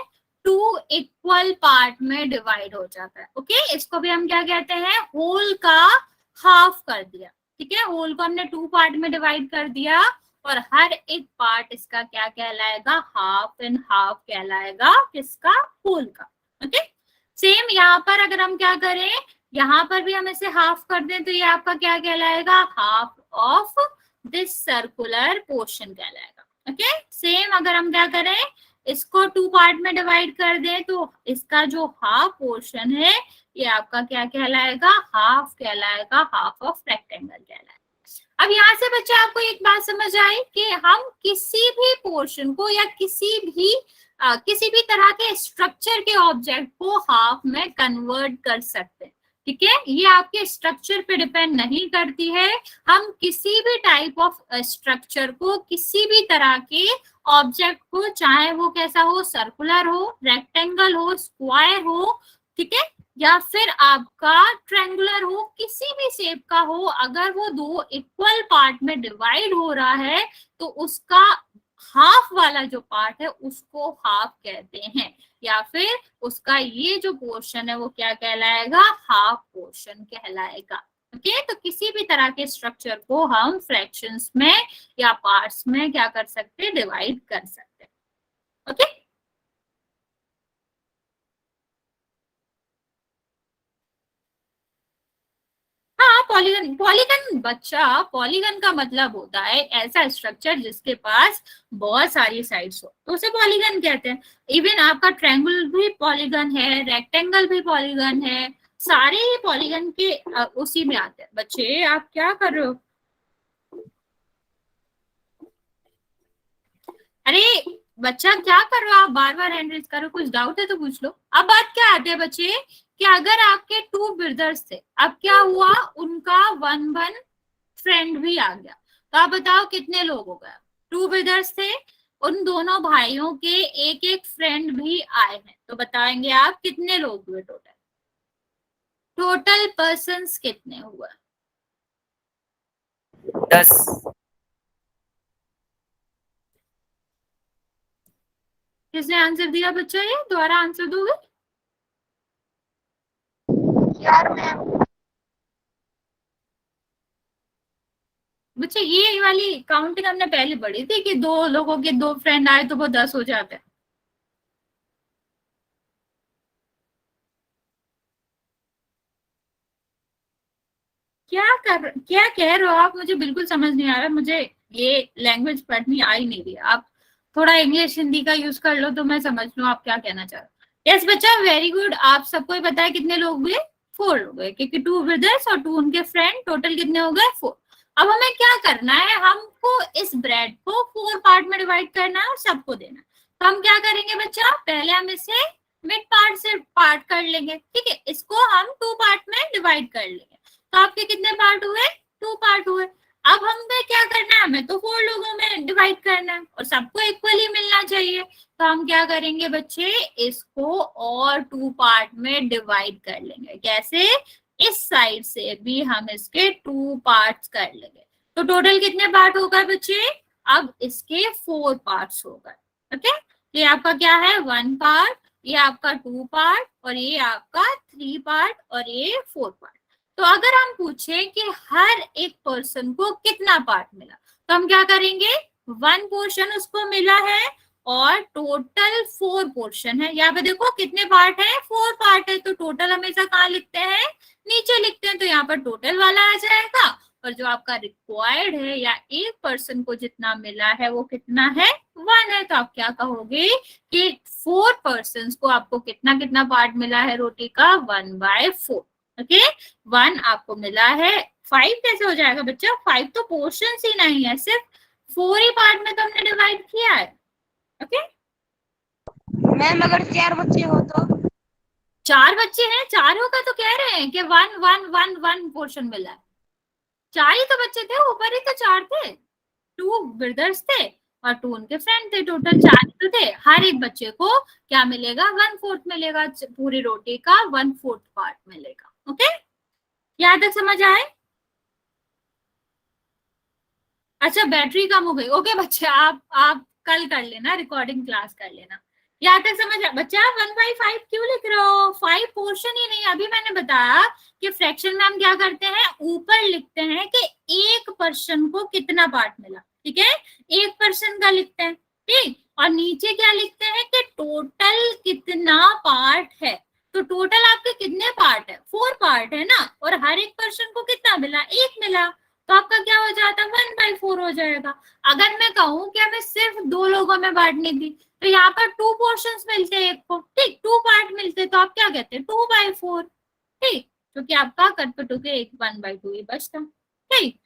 2 इक्वल पार्ट में डिवाइड हो जाता है। ओके, इसको भी हम क्या कहते हैं, होल का हाफ कर दिया। ठीक है, होल को हमने 2 पार्ट में डिवाइड कर दिया, और हर एक पार्ट इसका क्या कहलाएगा, हाफ एंड हाफ कहलाएगा, किसका, होल का। ओके, सेम यहाँ पर अगर हम क्या करें, यहाँ पर भी हम इसे हाफ कर दें, तो ये आपका क्या कहलाएगा, half of this circular portion कहलाएगा। ओके, सेम अगर हम क्या करें, इसको 2 पार्ट में डिवाइड कर दें, तो इसका जो हाफ पोर्शन है, ये आपका क्या कहलाएगा, हाफ कहलाएगा, हाफ ऑफ रेक्टेंगल कहलाएगा। अब यहाँ से बच्चे आपको एक बात समझ आई कि हम किसी भी पोर्शन को, या किसी भी तरह के स्ट्रक्चर के ऑब्जेक्ट को हाफ में कन्वर्ट कर सकते हैं। ठीक है, ये आपके स्ट्रक्चर पे डिपेंड नहीं करती है। हम किसी भी टाइप ऑफ स्ट्रक्चर को, किसी भी तरह के ऑब्जेक्ट को, चाहे वो कैसा हो, सर्कुलर हो, रेक्टेंगल हो, स्क्वायर हो, ठीक है, या फिर आपका ट्रायंगुलर हो, किसी भी शेप का हो, अगर वो दो इक्वल पार्ट में डिवाइड हो रहा है तो उसका हाफ वाला जो पार्ट है उसको हाफ कहते हैं, या फिर उसका ये जो पोर्शन है वो क्या कहलाएगा, हाफ पोर्शन कहलाएगा। ओके, तो किसी भी तरह के स्ट्रक्चर को हम फ्रैक्शंस में या पार्ट्स में क्या कर सकते हैं, डिवाइड कर सकते हैं। ओके, हाँ, पॉलीगन, पॉलीगन बच्चा, पॉलीगन का मतलब होता है ऐसा स्ट्रक्चर जिसके पास बहुत सारी साइड्स हो, तो उसे पॉलीगन कहते हैं। इवन आपका ट्रायंगल भी पॉलीगन है, रेक्टेंगल भी पॉलीगन है, सारे ही पॉलीगन के उसी में आते हैं। बच्चे आप क्या कर रहे हो? अरे बच्चा क्या कर रहे हो आप, बार बार हैंड रेज कर रहे हो, कुछ डाउट है तो पूछ लो। अब बात क्या आती है बच्चे कि अगर आपके टू ब्रदर्स थे, अब क्या हुआ, उनका वन वन फ्रेंड भी आ गया, तो आप बताओ कितने लोग हो गए। टू ब्रदर्स थे, उन दोनों भाइयों के एक एक फ्रेंड भी आए हैं, तो बताएंगे आप कितने लोग हुए टोटल, टोटल पर्सन्स कितने हुए? 10। किसने आंसर दिया बच्चा, ये दोबारा आंसर दोगे? यार मैम। बच्चे ये वाली काउंटिंग हमने पहले पढ़ी थी कि दो लोगों के दो फ्रेंड आए तो वो 10 हो जाते हैं। क्या कह रहे हो आप, मुझे बिल्कुल समझ नहीं आ रहा, मुझे ये लैंग्वेज पढ़नी आ ही नहीं रही। आप थोड़ा इंग्लिश हिंदी का यूज कर लो तो मैं समझ लूं आप क्या कहना चाह रहे हो। यस बच्चा, वेरी गुड, आप सबको पता है कितने लोग हुए, 4 लोग हुए, क्योंकि 2 ब्रदर्स और 2 उनके फ्रेंड, टोटल कितने हो गए, 4। अब हमें क्या करना है, हमको इस ब्रेड को 4 पार्ट में डिवाइड करना है और सबको देना है। तो हम क्या करेंगे बच्चा, पहले हम इसे मिड पार्ट से पार्ट कर लेंगे, ठीक है, इसको हम 2 पार्ट में डिवाइड कर लेंगे। तो आपके कितने पार्ट हुए, 2 पार्ट हुए। अब हमें क्या करना है, हमें तो 4 लोगों में डिवाइड करना है और सबको इक्वली मिलना चाहिए, तो हम क्या करेंगे बच्चे, इसको और 2 पार्ट में डिवाइड कर लेंगे। कैसे, इस साइड से भी हम इसके 2 पार्ट्स कर लेंगे। तो टोटल कितने पार्ट हो गए बच्चे, अब इसके 4 पार्ट्स हो गए। ओके, ये आपका क्या है, 1 पार्ट, ये आपका 2 पार्ट, और ये आपका 3 पार्ट, और ये 4 पार्ट। तो अगर हम पूछे कि हर एक पर्सन को कितना पार्ट मिला, तो हम क्या करेंगे, 1 पोर्शन उसको मिला है और टोटल 4 पोर्शन है। यहाँ पे देखो कितने पार्ट है, 4 पार्ट है, तो टोटल हमेशा कहाँ लिखते हैं, नीचे लिखते हैं, तो यहाँ पर टोटल वाला आ जाएगा। और जो आपका रिक्वायर्ड है या एक पर्सन को जितना मिला है वो कितना है, 1 है, तो आप क्या कहोगे कि 4 पर्सन को आपको कितना कितना पार्ट मिला है रोटी का, 1/4। ओके, 1 आपको मिला है, 5 कैसे हो जाएगा बच्चा, 5 तो पोर्शन ही नहीं है, सिर्फ 4 ही पार्ट में तो हमने डिवाइड किया है। ओके, मैम अगर 4 बच्चे हो तो? 4 बच्चे हैं, 4 होगा तो कह रहे हैं कि 1 1 1 1 पोर्शन मिला है। 4 ही तो बच्चे थे, ऊपर ही तो 4 थे, 2 ब्रदर्स थे और 2 उनके फ्रेंड थे, टोटल 4 तो थे। हर एक बच्चे को क्या मिलेगा, 1/4 मिलेगा, पूरी रोटी का 1/4 पार्ट मिलेगा। ओके, यहाँ तक समझ आए? अच्छा, बैटरी कम हो गई, ओके बच्चे, आप कल कर लेना, रिकॉर्डिंग क्लास कर लेना। यहाँ तक समझ आया बच्चा, 1/5 क्यों लिख रहे हो, 5 पोर्शन ही नहीं। अभी मैंने बताया कि फ्रैक्शन में हम क्या करते हैं, ऊपर लिखते हैं कि एक पर्सन को कितना पार्ट मिला, ठीक है, एक पर्सन का लिखते हैं, ठीक, और नीचे क्या लिखते हैं कि टोटल कितना पार्ट है। तो टोटल आपके कितने पार्ट है, 4 पार्ट है ना, और हर एक पर्सन को कितना मिला, 1 मिला, तो आपका क्या हो जाता है, 1/4 हो जाएगा। अगर मैं कहूं कि हमें सिर्फ 2 लोगों में बांटनी थी, तो यहाँ पर 2 पोर्शंस मिलते हैं एक को, ठीक, 2 पार्ट मिलते, तो आप क्या कहते हैं, 2/4, ठीक, क्योंकि आपका कट कट होकर एक 1/2 ही बचता। ठीक,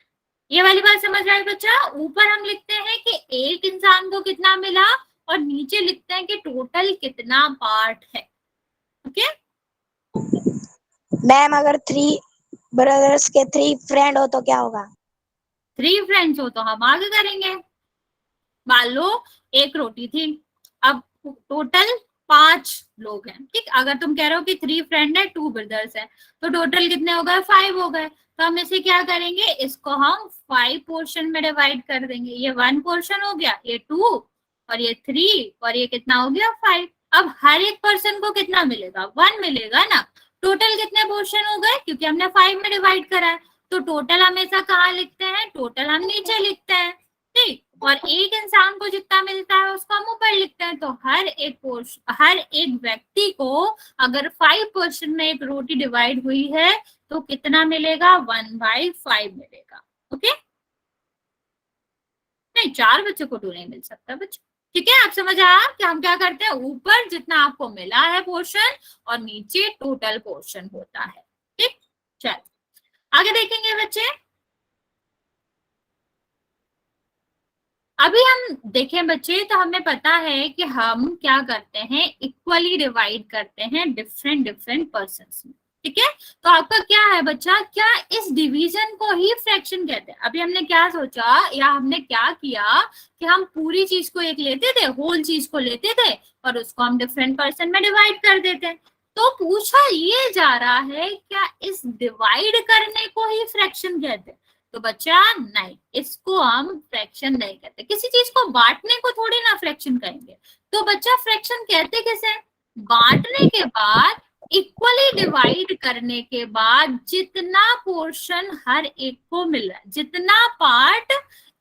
ये वाली बात समझ रहा है बच्चा। ऊपर हम लिखते हैं कि एक इंसान को कितना मिला और नीचे लिखते हैं कि टोटल कितना पार्ट है। ओके, मैम अगर 3 ब्रदर्स के 3 फ्रेंड हो तो क्या होगा? 3 फ्रेंड्स हो तो हम आगे करेंगे। मान लो एक रोटी थी, अब टोटल 5 लोग हैं, ठीक। अगर तुम कह रहे हो कि 3 फ्रेंड है 2 ब्रदर्स है, तो टोटल कितने हो गए, 5 हो गए। तो हम इसे क्या करेंगे, इसको हम 5 पोर्शन में डिवाइड कर देंगे। ये 1 पोर्शन हो गया, ये 2 और ये 3 और ये कितना हो गया 5। अब हर एक पर्सन को कितना मिलेगा, 1 मिलेगा ना। टोटल कितने पोर्शन हो गए, क्योंकि हमने 5 में डिवाइड करा है। तो टोटल हमेशा कहाँ लिखते हैं, टोटल हम नीचे लिखते हैं, ठीक। और एक इंसान को जितना मिलता है उसको हम ऊपर लिखते हैं। तो हर एक व्यक्ति को अगर 5% में एक रोटी डिवाइड हुई है तो कितना मिलेगा, 1/5 मिलेगा। ओके, नहीं 4 बच्चों को 2 नहीं मिल सकता बच्चों, ठीक है। आप समझ आया कि हम क्या करते हैं, ऊपर जितना आपको मिला है पोर्शन और नीचे टोटल पोर्शन होता है, ठीक। चलो आगे देखेंगे बच्चे। अभी हम देखें बच्चे, तो हमें पता है कि हम क्या करते हैं, इक्वली डिवाइड करते हैं डिफरेंट डिफरेंट पर्सन्स में, ठीक है। तो आपका क्या है बच्चा, क्या इस डिवीजन को ही फ्रैक्शन कहते हैं। अभी हमने क्या सोचा या हमने क्या किया कि हम पूरी चीज को एक लेते थे, होल चीज को लेते थे और उसको हम डिफरेंट पर्सन में डिवाइड कर देते हैं। तो पूछा ये जा रहा है क्या इस डिवाइड करने को ही फ्रैक्शन कहते हैं। तो बच्चा नहीं, इसको हम फ्रैक्शन नहीं कहते। किसी चीज को बांटने को थोड़ी ना फ्रैक्शन कहेंगे। तो बच्चा फ्रैक्शन कहते किसे, बांटने के बाद इक्वली डिवाइड करने के बाद जितना पोर्शन हर एक को मिल रहा है, जितना पार्ट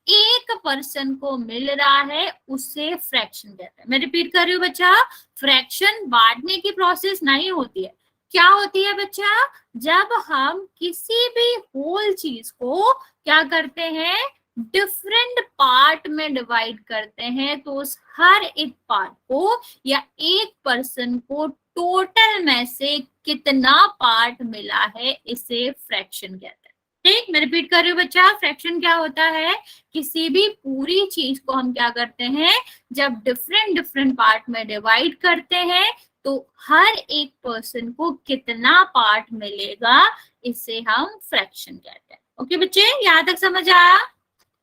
एक पर्सन को मिल रहा है उसे फ्रैक्शन कहते हैं। मैं रिपीट कर रही हूँ बच्चा, फ्रैक्शन बांटने की प्रोसेस नहीं होती है। क्या होती है बच्चा, जब हम किसी भी होल चीज को क्या करते हैं, डिफरेंट पार्ट में डिवाइड करते हैं, तो उस हर एक पार्ट को या एक पर्सन को टोटल में से कितना पार्ट मिला है, इसे फ्रैक्शन कहते हैं, ठीक। मैं रिपीट कर रही हूँ बच्चा, फ्रैक्शन क्या होता है, किसी भी पूरी चीज को हम क्या करते हैं, जब डिफरेंट डिफरेंट पार्ट में डिवाइड करते हैं तो हर एक पर्सन को कितना पार्ट मिलेगा, इसे हम फ्रैक्शन कहते हैं। ओके बच्चे, यहां तक समझ आया,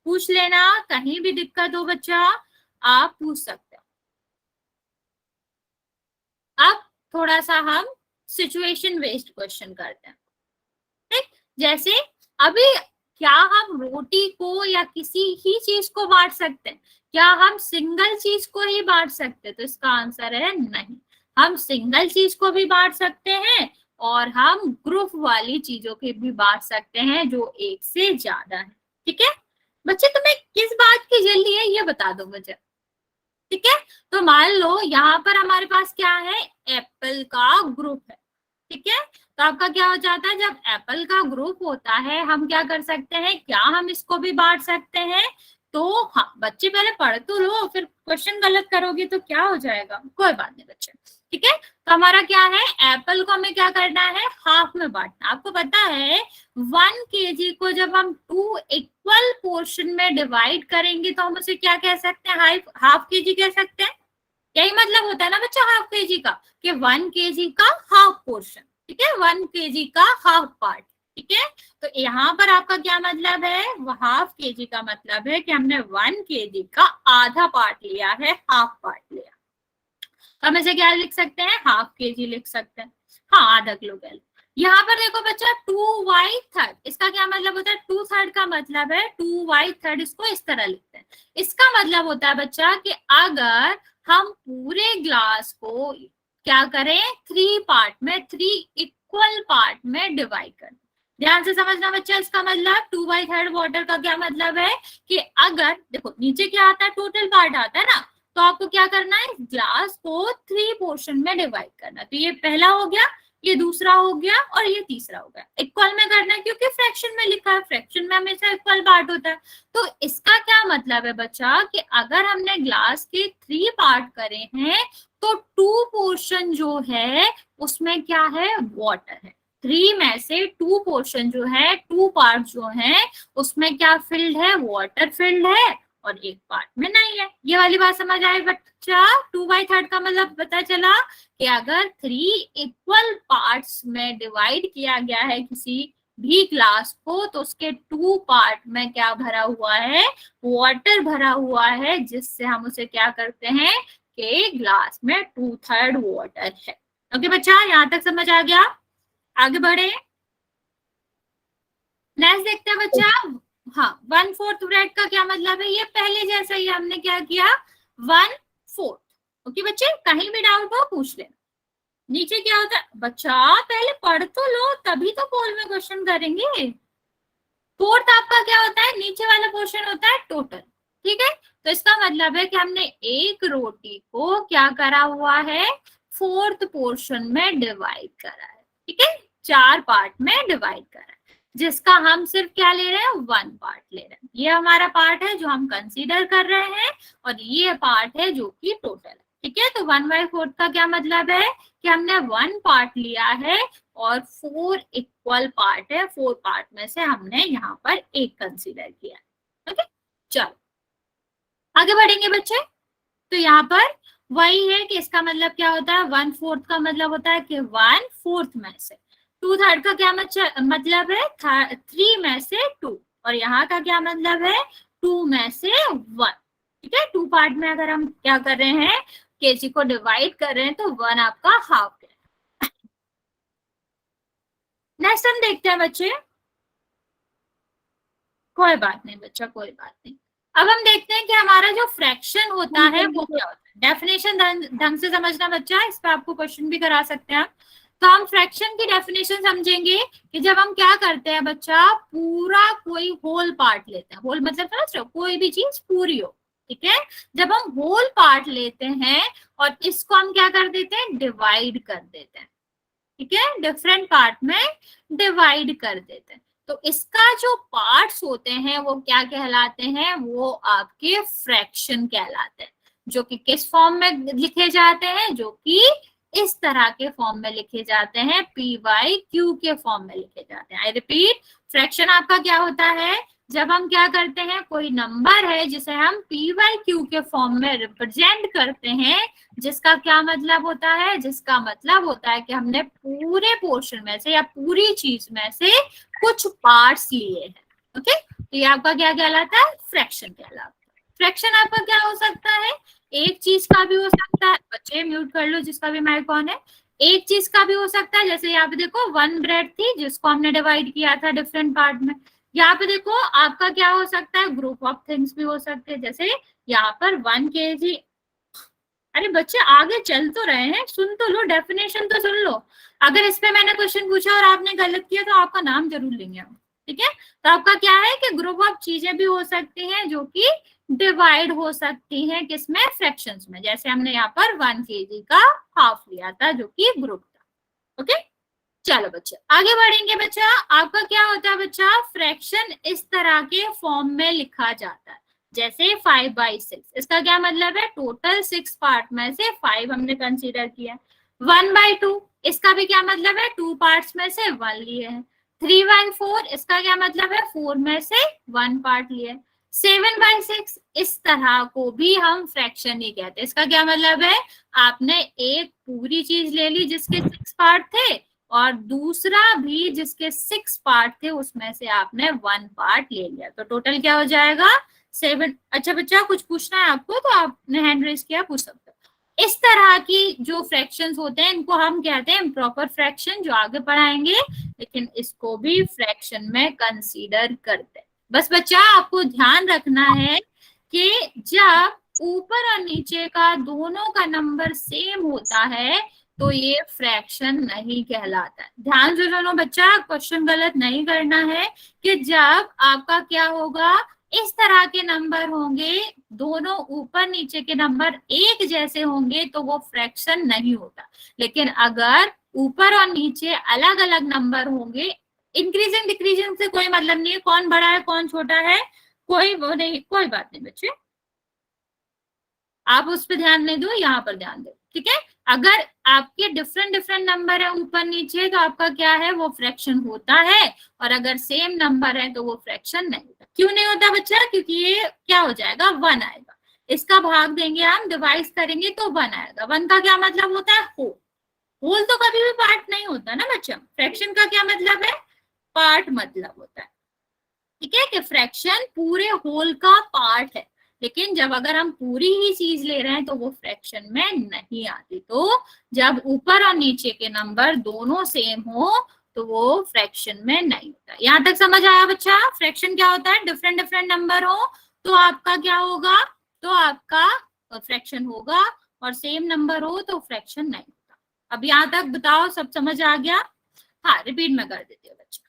पूछ लेना, कहीं भी दिक्कत हो बच्चा आप पूछ सकते हो। अब थोड़ा सा हम सिचुएशन बेस्ड क्वेश्चन करते हैं, ठीक। जैसे अभी क्या हम रोटी को या किसी ही चीज को बांट सकते हैं, क्या हम सिंगल चीज को ही बांट सकते हैं, तो इसका आंसर है नहीं। हम सिंगल चीज को भी बांट सकते हैं और हम ग्रुप वाली चीजों के भी बांट सकते हैं जो एक से ज्यादा है, ठीक है। बच्चे तुम्हें किस बात की जल्दी है ये बता दो मुझे, ठीक है। तो मान लो यहाँ पर हमारे पास क्या है, एप्पल का ग्रुप है, ठीक है। तो आपका क्या हो जाता है, जब एप्पल का ग्रुप होता है हम क्या कर सकते हैं, क्या हम इसको भी बांट सकते हैं। तो हाँ बच्चे पहले पढ़ तो लो, फिर क्वेश्चन गलत करोगे तो क्या हो जाएगा, कोई बात नहीं बच्चे, ठीक है। तो हमारा क्या है, एप्पल को हमें क्या करना है, हाफ में बांटना। आपको पता है 1 kg को जब हम 2 इक्वल पोर्शन में डिवाइड करेंगे तो हम उसे क्या कह सकते हैं, हाफ kg कह सकते हैं। यही मतलब होता है ना बच्चा हाफ kg का, कि 1 kg का हाफ पोर्शन, ठीक है, 1 kg का हाफ पार्ट, ठीक है। तो यहाँ पर आपका क्या मतलब है, हाफ kg का मतलब है कि हमने 1 kg का आधा पार्ट लिया है, हाफ पार्ट लिया। तो हम इसे क्या लिख सकते हैं, हाफ kg लिख सकते हैं, हाँ आधा किलो कैलोरी। यहाँ पर देखो बच्चा 2/3, इसका क्या मतलब होता है, 2/3 का मतलब है 2/3, इसको इस तरह लिखते हैं। इसका मतलब होता है बच्चा कि अगर हम पूरे ग्लास को क्या करें, 3 पार्ट में, 3 इक्वल पार्ट में डिवाइड करें। ध्यान से समझना बच्चा, इसका मतलब 2/3 वाटर का क्या मतलब है कि अगर देखो नीचे क्या आता है, टोटल पार्ट आता है ना, तो आपको क्या करना है, ग्लास को 3 पोर्शन में डिवाइड करना। तो ये पहला हो गया, ये दूसरा हो गया और ये तीसरा हो गया। इक्वल में करना है क्योंकि फ्रैक्शन में लिखा है, फ्रैक्शन में हमेशा इक्वल पार्ट होता है। तो इसका क्या मतलब है बच्चा कि अगर हमने ग्लास के 3 पार्ट करे हैं तो 2 पोर्शन जो है उसमें क्या है, वाटर है। 3 में से 2 पोर्शन जो है, 2 पार्ट जो है उसमें क्या फिल्ड है, वाटर फिल्ड है और एक पार्ट में नहीं है। ये वाली बात समझ आए बच्चा, 2/3 का मतलब पता चला कि अगर 3 इक्वल पार्ट्स में डिवाइड किया गया है किसी भी ग्लास को तो उसके 2 पार्ट में क्या भरा हुआ है, वाटर भरा हुआ है, जिससे हम उसे क्या करते हैं, के ग्लास में 2/3 वाटर है। ओके बच्चा, यहाँ तक समझ आ गया? आगे बढ़े, नेक्स्ट देखते हैं बच्चा। हाँ, 1/4 ब्रेड का क्या मतलब है? ये पहले जैसा ही हमने क्या किया, 1/4। ओके बच्चे, कहीं भी डाउट हो पूछ लेना। नीचे क्या होता है बच्चा, पहले पढ़ तो लो तभी तो पोल में क्वेश्चन करेंगे। फोर्थ आपका क्या होता है, नीचे वाला पोर्शन होता है टोटल। ठीक है, तो इसका मतलब है कि हमने एक रोटी को क्या करा हुआ है, फोर्थ पोर्शन में डिवाइड करा है। ठीक है, 4 पार्ट में डिवाइड करा है, जिसका हम सिर्फ क्या ले रहे हैं, 1 पार्ट ले रहे हैं। ये हमारा पार्ट है जो हम कंसीडर कर रहे हैं, और ये पार्ट है जो कि टोटल है। ठीक है, तो 1/4 का क्या मतलब है कि हमने 1 पार्ट लिया है और 4 इक्वल पार्ट है, 4 पार्ट में से हमने यहाँ पर एक कंसीडर किया। ओके, चलो आगे बढ़ेंगे बच्चे। तो यहाँ पर वही है कि इसका मतलब क्या होता है, 1/4 का मतलब होता है कि 1/4 में से, 2/3 का क्या मतलब है, 3 में से 2, और यहाँ का क्या मतलब है, 2 में से 1। ठीक है, 2 पार्ट में अगर हम क्या कर रहे हैं, केजी को डिवाइड कर रहे हैं, तो 1 आपका हाफ है। नेक्स्ट हम देखते हैं बच्चे, कोई बात नहीं बच्चा, कोई बात नहीं। अब हम देखते हैं कि हमारा जो फ्रैक्शन होता है वो क्या होता है। डेफिनेशन ढंग से समझना बच्चा, इस पर आपको क्वेश्चन भी करा सकते हैं। तो हम फ्रैक्शन की डेफिनेशन समझेंगे कि जब हम क्या करते हैं बच्चा, पूरा कोई होल पार्ट लेते हैं। होल मतलब समझ रहे हो, कोई भी चीज पूरी हो। ठीक है, जब हम होल पार्ट लेते हैं और इसको हम क्या कर देते हैं, डिवाइड कर देते हैं। ठीक है, डिफरेंट पार्ट में डिवाइड कर देते हैं। तो इसका जो पार्ट्स होते हैं वो क्या कहलाते हैं, वो आपके फ्रैक्शन कहलाते हैं, जो कि किस फॉर्म में लिखे जाते हैं, जो कि इस तरह के फॉर्म में लिखे जाते हैं, PYQ के फॉर्म में लिखे जाते हैं। आई रिपीट, फ्रैक्शन आपका क्या होता है, जब हम क्या करते हैं, कोई नंबर है जिसे हम PYQ के फॉर्म में रिप्रेजेंट करते हैं, जिसका क्या मतलब होता है, जिसका मतलब होता है कि हमने पूरे पोर्शन में से या पूरी चीज में से कुछ पार्ट्स लिए हैं। ओके, तो ये आपका क्या कहलाता है, फ्रैक्शन कहलाता है। फ्रैक्शन आपका क्या हो सकता है, एक चीज का भी हो सकता है, बच्चे म्यूट कर लो जिसका भी माइक ऑन है। एक चीज का भी हो सकता है, जैसे यहाँ पे देखो 1 ब्रेड थी जिसको हमने डिवाइड किया था डिफरेंट पार्ट में। यहाँ पे देखो आपका क्या हो सकता है, ग्रुप ऑफ थिंग्स भी हो सकते हैं, जैसे यहाँ पर 1 kg। अरे बच्चे आगे चल तो रहे हैं, सुन तो लो, डेफिनेशन तो सुन लो। अगर इस पे मैंने क्वेश्चन पूछा और आपने गलत किया तो आपका नाम जरूर लेंगे हम। ठीक है, तो आपका क्या है कि ग्रुप ऑफ चीजें भी हो सकती हैं जो कि डिवाइड हो सकती हैं, किसमें, फ्रैक्शंस में। जैसे हमने यहाँ पर 1 kg का हाफ लिया था जो कि ग्रुप था। ओके, चलो बच्चे आगे बढ़ेंगे। बच्चा आपका क्या होता है बच्चा, फ्रैक्शन इस तरह के फॉर्म में लिखा जाता है, जैसे 5/6। इसका क्या मतलब है, टोटल 6 पार्ट में से 5 हमने कंसीडर किया। 1/2, इसका भी क्या मतलब है, 2 पार्ट्स में से 1 लिए हैं। 3/4, इसका क्या मतलब है, 4 में से 1 पार्ट लिए। 7/6, इस तरह को भी हम फ्रैक्शन ही कहते हैं। इसका क्या मतलब है, आपने एक पूरी चीज ले ली जिसके 6 पार्ट थे, और दूसरा भी जिसके 6 पार्ट थे उसमें से आपने 1 पार्ट ले लिया, तो टोटल क्या हो जाएगा, 7। अच्छा बच्चा कुछ पूछना है आपको तो आपने हैंड रेज किया, पूछ सकते हो। इस तरह की जो फ्रैक्शंस होते हैं इनको हम कहते हैं इम्प्रॉपर फ्रैक्शन, जो आगे पढ़ाएंगे, लेकिन इसको भी फ्रैक्शन में कंसीडर करते हैं। बस बच्चा आपको ध्यान रखना है कि जब ऊपर और नीचे का दोनों का नंबर सेम होता है तो ये फ्रैक्शन नहीं कहलाता है। ध्यान से सुनो बच्चा, क्वेश्चन गलत नहीं करना है, कि जब आपका क्या होगा, इस तरह के नंबर होंगे, दोनों ऊपर नीचे के नंबर एक जैसे होंगे तो वो फ्रैक्शन नहीं होता। लेकिन अगर ऊपर और नीचे अलग अलग नंबर होंगे, इंक्रीजिंग डिक्रीजिंग से कोई मतलब नहीं है, कौन बड़ा है कौन छोटा है, कोई वो नहीं, कोई बात नहीं बच्चे, आप उस पर ध्यान नहीं दो, यहाँ पर ध्यान दो। ठीक है, अगर आपके डिफरेंट डिफरेंट नंबर है ऊपर नीचे तो आपका क्या है, वो फ्रैक्शन होता है, और अगर सेम नंबर है तो वो फ्रैक्शन नहीं होता। क्यों नहीं होता बच्चा, क्योंकि ये क्या हो जाएगा, 1 आएगा, इसका भाग देंगे हम, डिवाइड करेंगे तो 1 आएगा। 1 का क्या मतलब होता है, होल। होल तो कभी भी पार्ट नहीं होता ना बच्चा, फ्रैक्शन का क्या मतलब है, पार्ट मतलब होता है। ठीक है, कि फ्रैक्शन पूरे होल का पार्ट है, लेकिन जब अगर हम पूरी ही चीज ले रहे हैं तो वो फ्रैक्शन में नहीं आती। तो जब ऊपर और नीचे के नंबर दोनों सेम हो तो वो फ्रैक्शन में नहीं होता। यहां तक समझ आया बच्चा? फ्रैक्शन क्या होता है? डिफरेंट डिफरेंट नंबर हो तो आपका क्या होगा? तो आपका फ्रैक्शन होगा, और सेम नंबर हो तो फ्रैक्शन नहीं होता। अब यहाँ तक बताओ सब समझ आ गया? हाँ, रिपीट में कर देती हूँ बच्चा।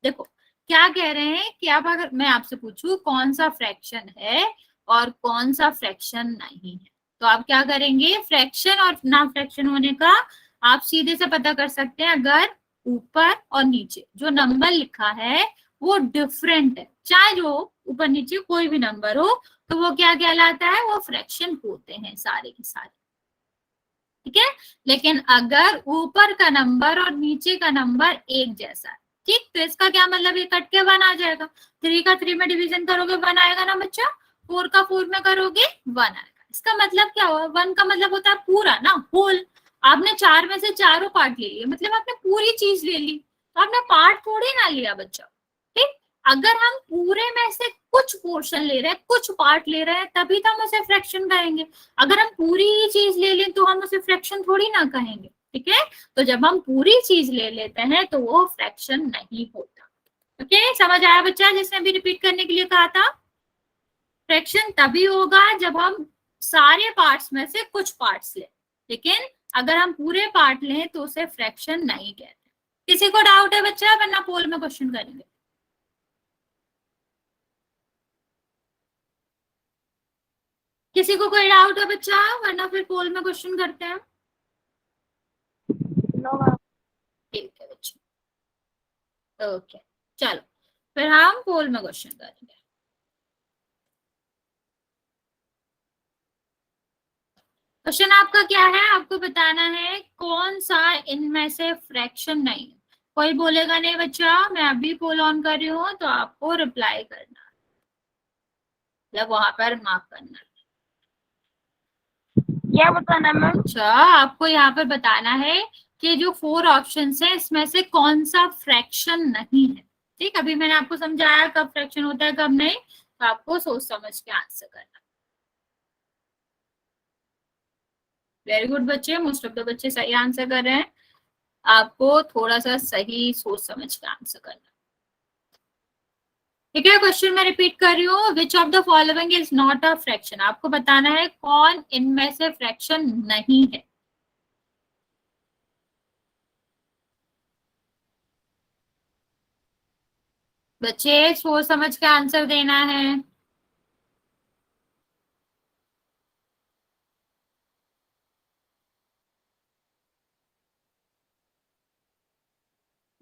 देखो क्या कह रहे हैं कि अब अगर मैं आपसे पूछूं कौन सा फ्रैक्शन है और कौन सा फ्रैक्शन नहीं है, तो आप क्या करेंगे? फ्रैक्शन और ना फ्रैक्शन होने का आप सीधे से पता कर सकते हैं अगर ऊपर और नीचे जो नंबर लिखा है वो डिफरेंट है, चाहे जो ऊपर नीचे कोई भी नंबर हो, तो वो क्या कहलाता है? वो फ्रैक्शन होते हैं सारे के सारे। ठीक है, लेकिन अगर ऊपर का नंबर और नीचे का नंबर एक जैसा है, ठीक, तो इसका क्या मतलब? ये कट के 1 आ जाएगा। 3 का 3 में डिवीजन करोगे 1 आएगा ना बच्चा, 4 का 4 में करोगे 1 आएगा। इसका मतलब क्या हुआ? 1 का मतलब होता है पूरा ना, होल। आपने 4 में से चारों पार्ट ले लिए, मतलब आपने पूरी चीज ले ली, तो आपने पार्ट थोड़ी ना लिया बच्चा। ठीक, अगर हम पूरे में से कुछ पोर्शन ले रहे हैं, कुछ पार्ट ले रहे हैं, तभी तो हम उसे फ्रैक्शन कहेंगे। अगर हम पूरी ही चीज ले लें तो हम उसे फ्रैक्शन थोड़ी ना कहेंगे। ठीक है, तो जब हम पूरी चीज ले लेते हैं तो वो फ्रैक्शन नहीं होता। ओके, समझ आया बच्चा? जिसने भी रिपीट करने के लिए कहा था, फ्रैक्शन तभी होगा जब हम सारे पार्ट्स में से कुछ पार्ट्स लें, लेकिन अगर हम पूरे पार्ट लें तो उसे फ्रैक्शन नहीं कहते। किसी को डाउट है बच्चा? वरना पोल में क्वेश्चन करेंगे। किसी को कोई डाउट है बच्चा? वरना फिर पोल में क्वेश्चन करते हैं। No ma'am. ठीक है बच्चा, ओके, चलो फिर हम पोल में क्वेश्चन करेंगे। क्वेश्चन आपका क्या है? आपको बताना है कौन सा इनमें से फ्रैक्शन नहीं है। कोई बोलेगा नहीं बच्चा, मैं अभी पोल ऑन कर रही हूँ, तो आपको रिप्लाई करना है, मतलब वहां पर मार्क करना है। क्या बताना है मैम? अच्छा, आपको यहाँ पर बताना है कि जो 4 ऑप्शन है इसमें से कौन सा फ्रैक्शन नहीं है। ठीक, अभी मैंने आपको समझाया कब फ्रैक्शन होता है कब नहीं, तो आपको सोच समझ के आंसर करना। वेरी गुड बच्चे, मोस्ट ऑफ द बच्चे सही आंसर कर रहे हैं। आपको थोड़ा सा सही सोच समझ के आंसर करना। ठीक है, क्वेश्चन मैं रिपीट कर रही हूँ। Which of the following is not a fraction? आपको बताना है कौन इनमें से फ्रैक्शन नहीं है। बच्चे सोच समझ के आंसर देना है।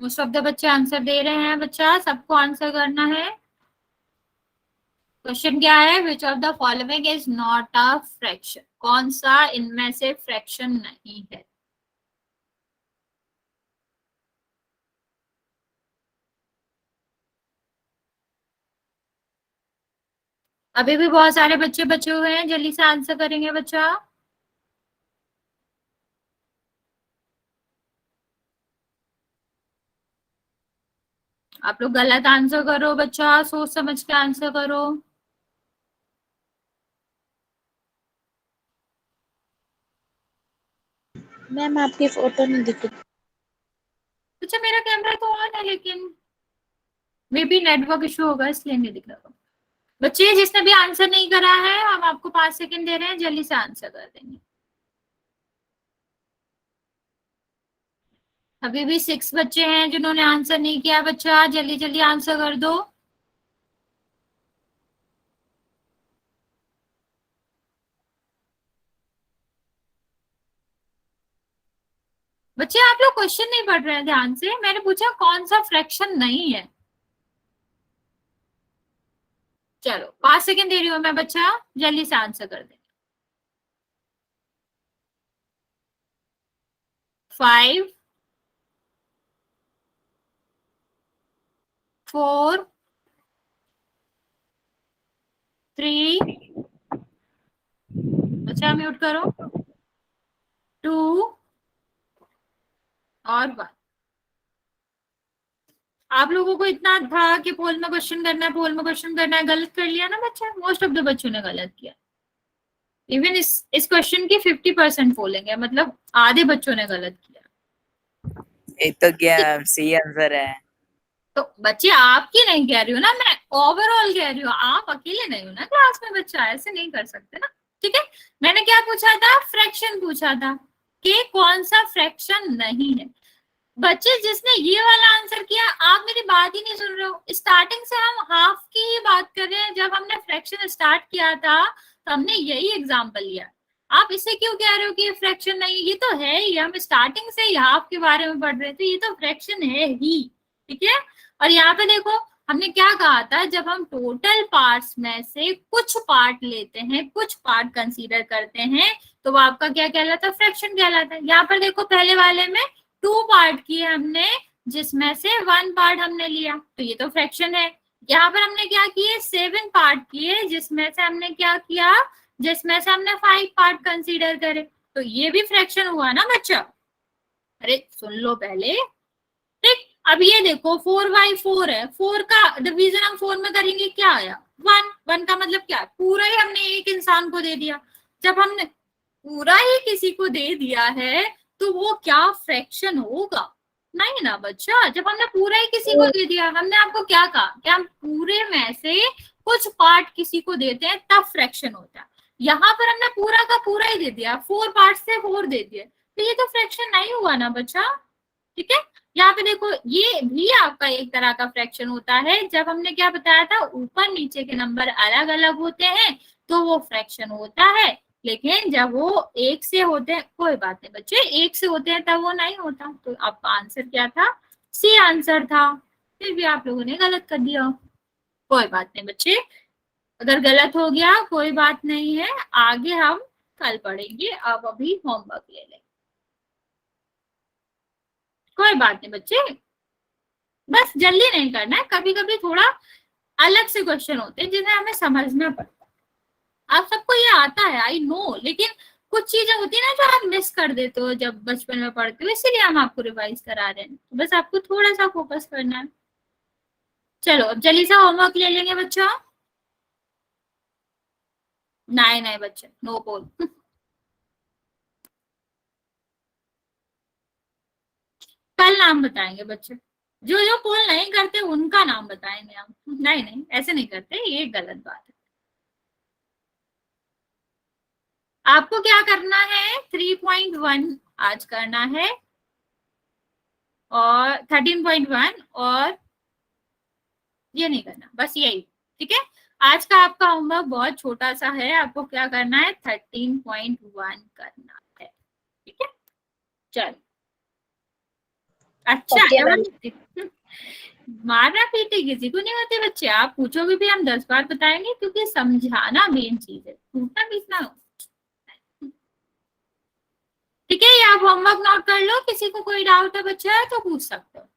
मोस्ट ऑफ द बच्चे आंसर दे रहे हैं बच्चा, सबको आंसर करना है। क्वेश्चन क्या है? Which of the following is not a fraction? कौन सा इनमें से फ्रैक्शन नहीं है? अभी भी बहुत सारे बच्चे बचे हुए हैं, जल्दी से आंसर करेंगे बच्चा। आप लोग गलत आंसर करो बच्चा, सोच समझ के आंसर करो। मैम आपकी फोटो नहीं दिख रही। अच्छा, मेरा कैमरा तो ऑन है, लेकिन मे बी नेटवर्क इशू होगा इसलिए नहीं दिख रहा। बच्चे जिसने भी आंसर नहीं करा है, हम आपको 5 सेकंड दे रहे हैं, जल्दी से आंसर कर देंगे। अभी भी 6 बच्चे हैं जिन्होंने आंसर नहीं किया। बच्चा जल्दी जल्दी आंसर कर दो। बच्चे आप लोग क्वेश्चन नहीं पढ़ रहे हैं ध्यान से। मैंने पूछा कौन सा फ्रैक्शन नहीं है। चलो 5 सेकंड दे रही हूँ मैं बच्चा, जल्दी से आंसर कर दे। 5, 4, 3, बच्चा म्यूट करो, 2 और 1। आप लोगों को इतना था कि पोल में क्वेश्चन करना है, पोल में क्वेश्चन करना है, गलत कर लिया ना बच्चा, मोस्ट ऑफ द बच्चों ने गलत किया। इवन इस क्वेश्चन की 50% बोलेंगे, मतलब आधे बच्चों ने गलत किया। एक तो क्या सी आंसर है। तो बच्चे आपकी नहीं कह रही हूँ ना, मैं ओवरऑल कह रही हूँ, आप अकेले नहीं हो ना क्लास में, बच्चा ऐसे नहीं कर सकते ना। ठीक है, मैंने क्या पूछा था, फ्रैक्शन पूछा था कि कौन सा फ्रैक्शन नहीं है। बच्चे जिसने ये वाला आंसर किया, आप मेरी बात ही नहीं सुन रहे हो। स्टार्टिंग से हम हाफ की ही बात कर रहे हैं। जब हमने फ्रैक्शन स्टार्ट किया था तो हमने यही एग्जांपल लिया। आप इसे क्यों कह रहे हो कि ये फ्रैक्शन नहीं है? ये तो है ही, हम स्टार्टिंग से ही हाफ के बारे में पढ़ रहे थे, ये तो फ्रैक्शन है ही। ठीक है, और यहाँ पे देखो हमने क्या कहा था, जब हम टोटल पार्ट्स में से कुछ पार्ट लेते हैं, कुछ पार्ट कंसीडर करते हैं, तो वो आपका क्या कहलाता है, फ्रैक्शन कहलाता है। यहाँ पर देखो पहले वाले में 2 पार्ट किए हमने, जिसमें से 1 पार्ट हमने लिया, तो ये तो फ्रैक्शन है। यहाँ पर हमने क्या किए, 7 पार्ट किए, जिसमें से हमने क्या किया, जिसमें से हमने 5 पार्ट कंसीडर करे, तो ये भी फ्रैक्शन हुआ ना बच्चा। अरे सुन लो पहले। ठीक, अब ये देखो 4/4 है, 4 का डिवीजन हम 4 में करेंगे, क्या आया 1। 1 का मतलब क्या, पूरा ही हमने एक इंसान को दे दिया। जब हमने पूरा ही किसी को दे दिया है तो वो क्या फ्रैक्शन होगा? नहीं ना बच्चा। जब हमने पूरा ही किसी को दे दिया, हमने आपको क्या कहा कि हम पूरे में से कुछ पार्ट किसी को देते हैं तब फ्रैक्शन होता है। यहाँ पर हमने पूरा का पूरा ही दे दिया, 4 पार्ट से 4 दे दिए, तो ये तो फ्रैक्शन नहीं हुआ ना बच्चा। ठीक है, यहाँ पे देखो ये भी आपका एक तरह का फ्रैक्शन होता है। जब हमने क्या बताया था, ऊपर नीचे के नंबर अलग अलग होते हैं तो वो फ्रैक्शन होता है, लेकिन जब वो एक से होते हैं, कोई बात नहीं बच्चे, एक से होते हैं तब वो नहीं होता। तो आपका आंसर क्या था, सी आंसर था। फिर भी आप लोगों ने गलत कर दिया, कोई बात नहीं बच्चे, अगर गलत हो गया कोई बात नहीं है, आगे हम कल पढ़ेंगे, अब अभी होमवर्क ले लें, कोई बात नहीं बच्चे। बस जल्दी नहीं करना है, कभी कभी थोड़ा अलग से क्वेश्चन होते हैं जिन्हें हमें समझना पड़ता है। आप सबको ये आता है आई नो, लेकिन कुछ चीजें होती है ना जो आप मिस कर देते हो जब बचपन में पढ़ते हो, इसीलिए हम आपको रिवाइज करा रहे हैं। तो बस आपको थोड़ा सा फोकस करना है। चलो अब जल्दी से होमवर्क ले लेंगे बच्चा। नहीं नहीं बच्चे, नो पोल। कल नाम बताएंगे बच्चे, जो जो पोल नहीं करते उनका नाम बताएंगे हम। नहीं नहीं ऐसे नहीं करते, ये गलत बात है। आपको क्या करना है, 3.1 आज करना है और 13.1 और ये नहीं करना, बस यही। ठीक है, आज का आपका होमवर्क बहुत छोटा सा है, आपको क्या करना है, 13.1 करना है। ठीक है, चलो अच्छा है। मारना पीटे किसी को नहीं होते बच्चे, आप पूछोगे भी हम 10 बार बताएंगे, क्योंकि समझाना मेन चीज है, टूटना पीटना। ठीक है, ये आप होमवर्क नोट कर लो, किसी को कोई डाउट है बच्चा है तो पूछ सकते हो।